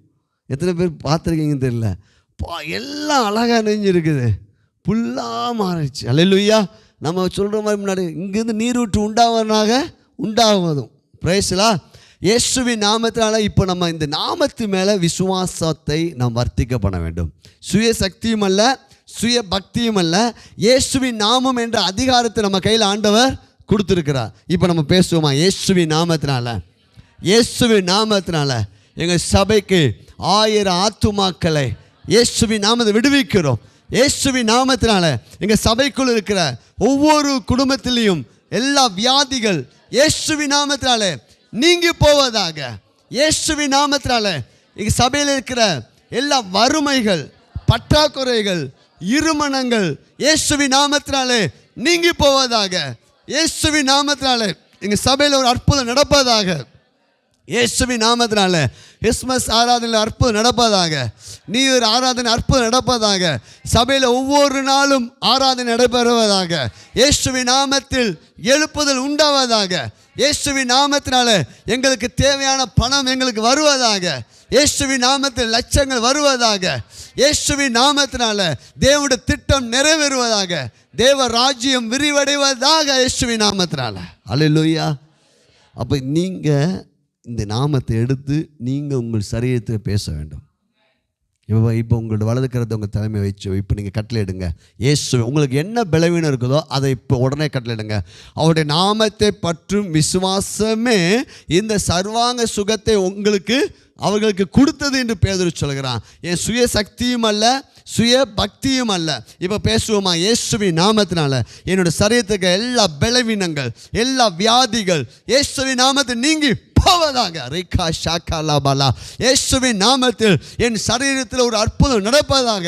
எத்தனை பேர் பார்த்துருக்கீங்கன்னு தெரியல, எல்லாம் அழகாக நெஞ்சிருக்குது, புல்லாக மாறிடுச்சு. அல்லேலூயா. நம்ம சொல்கிற மாதிரி முன்னாடி இங்கேருந்து நீர் விட்டு உண்டாவதும் பிரைஸ்லா இயேசுவின் நாமத்தினால இப்போ நம்ம இந்த நாமத்து மேலே விசுவாசத்தை நாம் வர்த்திக்க பண்ண வேண்டும். சுய சக்தியும் அல்ல, சுய பக்தியும் அல்ல, இயேசுவின் நாமம் என்ற அதிகாரத்தை நம்ம கையில் ஆண்டவர் கொடுத்துருக்கிறார். இப்போ நம்ம பேசுவோமா? இயேசுவின் நாமத்தினால எங்கள் சபைக்கு 1000 ஆத்துமாக்களை இயேசுவின் நாமத்தை விடுவிக்கிறோம். இயேசுவின் நாமத்தினால எங்கள் சபைக்குள் இருக்கிற ஒவ்வொரு குடும்பத்திலையும் எல்லா வியாதிகள் இயேசுவின் நாமத்தினால நீங்கி போவதாக. இயேசுவின் நாமத்தினால எங்கள் சபையில் இருக்கிற எல்லா வறுமைகள், பற்றாக்குறைகள், இருமணங்கள் இயேசுவின் நாமத்தினாலே நீங்கி போவதாக. இயேசுவின் நாமத்தினாலே எங்கள் சபையில் ஒரு அற்புதம் நடப்பதாக. இயேசுவின் நாமத்தினால கிறிஸ்மஸ் ஆராதனை அற்புதம் நடப்பதாக, நியூ இயர் ஆராதனை அற்புதம் நடப்பதாக, சபையில் ஒவ்வொரு நாளும் ஆராதனை நடைபெறுவதாக, இயேசுவின் நாமத்தில் எழுப்புதல் உண்டாவதாக, இயேசுவின் நாமத்தினால எங்களுக்கு தேவையான பணம் எங்களுக்கு வருவதாக, இயேசுவின் நாமத்தில் லட்சங்கள் வருவதாக, இயேசுவின் நாமத்தினால தேவனுடைய திட்டம் நிறைவேறுவதாக, தேவ ராஜ்யம் விரிவடைவதாக, இயேசுவின் நாமத்தினால. அல்லேலூயா. அப்போ நீங்கள் இந்த நாமத்தை எடுத்து நீங்கள் உங்கள் சரீரத்தை பேச வேண்டும். இப்போ உங்களோட வலது கரத்தை உங்கள் தலைமை வச்சு இப்போ நீங்கள் கட்டளையிடுங்க. இயேசு உங்களுக்கு என்ன பலவீனம் இருக்குதோ அதை இப்போ உடனே கட்டளையிடுங்க. அவருடைய நாமத்தை பற்றும் விசுவாசமே இந்த சர்வாங்க சுகத்தை அவர்களுக்கு கொடுத்தது என்று பேதுரு சொல்கிறான். என் சுய சக்தியும் அல்ல, சுய பக்தியும் அல்ல. இப்போ பேசுவோமா? இயேசுவின் நாமத்தினால என்னோட சரீரத்துக்கு எல்லா பலவீனங்கள், எல்லா வியாதிகள் இயேசுவின் நாமத்தில் நீங்கி போவதாக. ரிகா ஷாக்கா லாபாலா. இயேசுவின் நாமத்தில் என் சரீரத்தில் ஒரு அற்புதம் நடப்பதாக.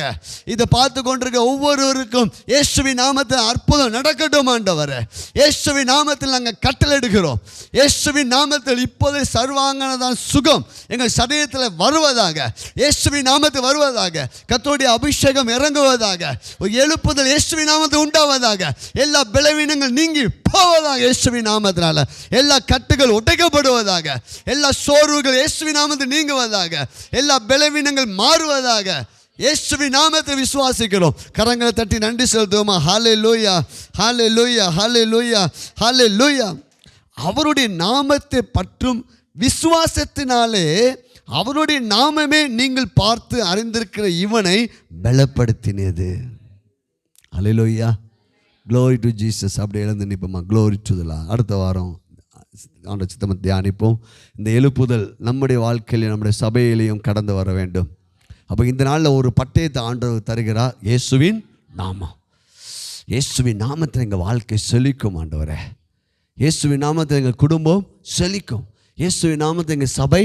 இதை பார்த்து கொண்டிருக்க ஒவ்வொருவருக்கும் இயேசுவின் நாமத்தில் அற்புதம் நடக்கட்டும் ஆண்டவரே. இயேசுவின் நாமத்தில் நாங்கள் கட்டளையிடுகிறோம். இயேசுவின் நாமத்தில் இப்போதே சர்வாங்கனதான் சுகம் எங்கள் சரீரத்தில் வருவதாக, இயேசுவின் நாமத்தில் வருவதாக. கர்த்தருடைய அபிஷேகம் இறங்குவதாக. ஒரு எழுப்புதல் இயேசுவின் நாமத்தில் உண்டாவதாக. எல்லா பலவீனங்கள் நீங்கி போவதாக இயேசுவின் நாமத்தினால. எல்லா கட்டுகள் உடைக்கப்படுவதாக. எல்லா சோர்வுகள் இயேசுவின் நாமத்தில் நீங்குவதாக. எல்லா பலவீனங்கள் மாறுவதாக. இயேசுவின் நாமத்தில் விசுவாசிக்கிறோம். கரங்களை தட்டி நன்றி செலுத்துவோமா? ஹல்லேலூயா, ஹல்லேலூயா, ஹல்லேலூயா, ஹல்லேலூயா. அவருடைய நாமத்தை பற்றும் விசுவாசத்தினாலே அவருடைய நாமமே நீங்கள் பார்த்து அறிந்திருக்கிற இவனை பலப்படுத்தினது. ஹல்லேலூயா. Glory to Jesus. அப்படி எழுந்து நிற்போமா? Glory to the lord. அடுத்த வாரம் ஆண்டவர் சித்தத்தை தியானிப்போம். இந்த எழுப்புதல் நம்முடைய வாழ்க்கையிலையும் நம்முடைய சபையிலையும் கடந்து வர வேண்டும். அப்போ இந்த நாளில் ஒரு பட்டயத்தை ஆண்டவர் தருகிறார். இயேசுவின் நாமம். இயேசுவின் நாமத்தில் எங்கள் வாழ்க்கை செழிக்கும் ஆண்டவரே. இயேசுவின் நாமத்தில் எங்கள் குடும்பம் செழிக்கும். இயேசுவின் நாமத்தில் எங்கள் சபை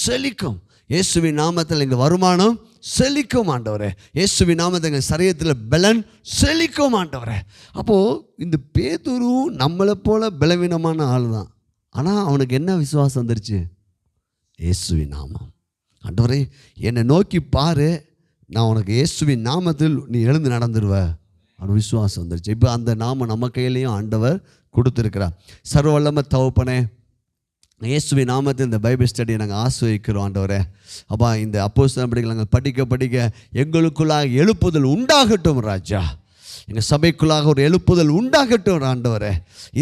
செழிக்கும். இயேசுவின் நாமத்தில் எங்கள் வருமானம் செழிக்கும் ஆண்டவரே. இயேசுவின் நாமத்தில் எங்கள் சரீரத்தில் பலன் செழிக்கும் ஆண்டவரே. அப்போது இந்த பேதுரு நம்மளை போல பலவீனமான ஆள் தான். ஆனால் அவனுக்கு என்ன விசுவாசம் வந்துருச்சு? இயேசுவின் நாமம். ஆண்டவரே என்னை நோக்கி பாரு, நான் உனக்கு இயேசுவின் நாமத்தில் நீ எழுந்து நடந்துடுவ. அவன் விசுவாசம் வந்துருச்சு. இப்போ அந்த நாமம் நம்ம கையிலையும் ஆண்டவர் கொடுத்துருக்கிறார். சர்வ வல்லமை தகப்பனே, இயேசுவின் நாமத்தில் இந்த பைபிள் ஸ்டடியை நாங்கள் ஆசிர்வதிக்கிறோம் ஆண்டவரே. அப்பா, இந்த அப்போஸ்தலர் நடபடிகள் நாங்கள் படிக்க எங்களுக்குள்ளாக எழுப்புதல் உண்டாகட்டும் ராஜா. எங்கள் சபைக்குள்ளாக ஒரு எழுப்புதல் உண்டாகட்டும் ஆண்டவரே.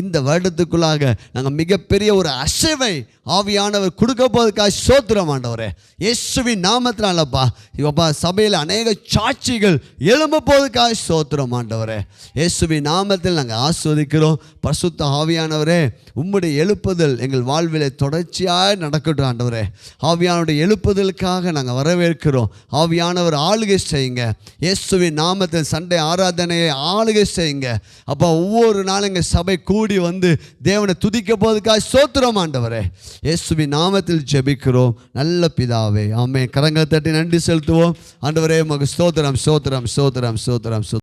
இந்த வருடத்துக்குள்ளாக நாங்கள் மிகப்பெரிய ஒரு அசைவை ஆவியானவர் கொடுக்க போவதற்காக ஸ்தோத்திரம் ஆண்டவரே. இயேசுவின் நாமத்தினாலப்பா இப்பா சபையில் அநேக சாட்சிகள் எழும்ப போவதற்காக ஸ்தோத்திரம் ஆண்டவரே. இயேசுவின் நாமத்தில் நாங்கள் ஆஸ்வதிக்கிறோம். பரிசுத்த ஆவியானவரே, உம்முடைய எழுப்புதல் எங்கள் வாழ்வில் தொடர்ச்சியாக நடக்கட்டும் ஆண்டவரே. ஆவியானுடைய எழுப்புதலுக்காக நாங்கள் வரவேற்கிறோம். ஆவியானவர் ஆளுகை செய்யுங்க. இயேசுவின் நாமத்தில் சண்டை ஆராதனையை ஆளுகை செய்யுங்க. அப்போ ஒவ்வொரு நாளும் எங்கள் சபை கூடி வந்து தேவனை துதிக்க போவதற்காக ஸ்தோத்திரம் ஆண்டவரே. இயேசுவின் நாமத்தில் ஜெபிக்கிறோம் நல்ல பிதாவே, ஆமென். கரங்களை தட்டி நன்றி செலுத்துவோம் ஆண்டவரே. உமக்கு ஸ்தோத்திரம், ஸ்தோத்திரம், ஸ்தோத்திரம், ஸ்தோத்திரம்.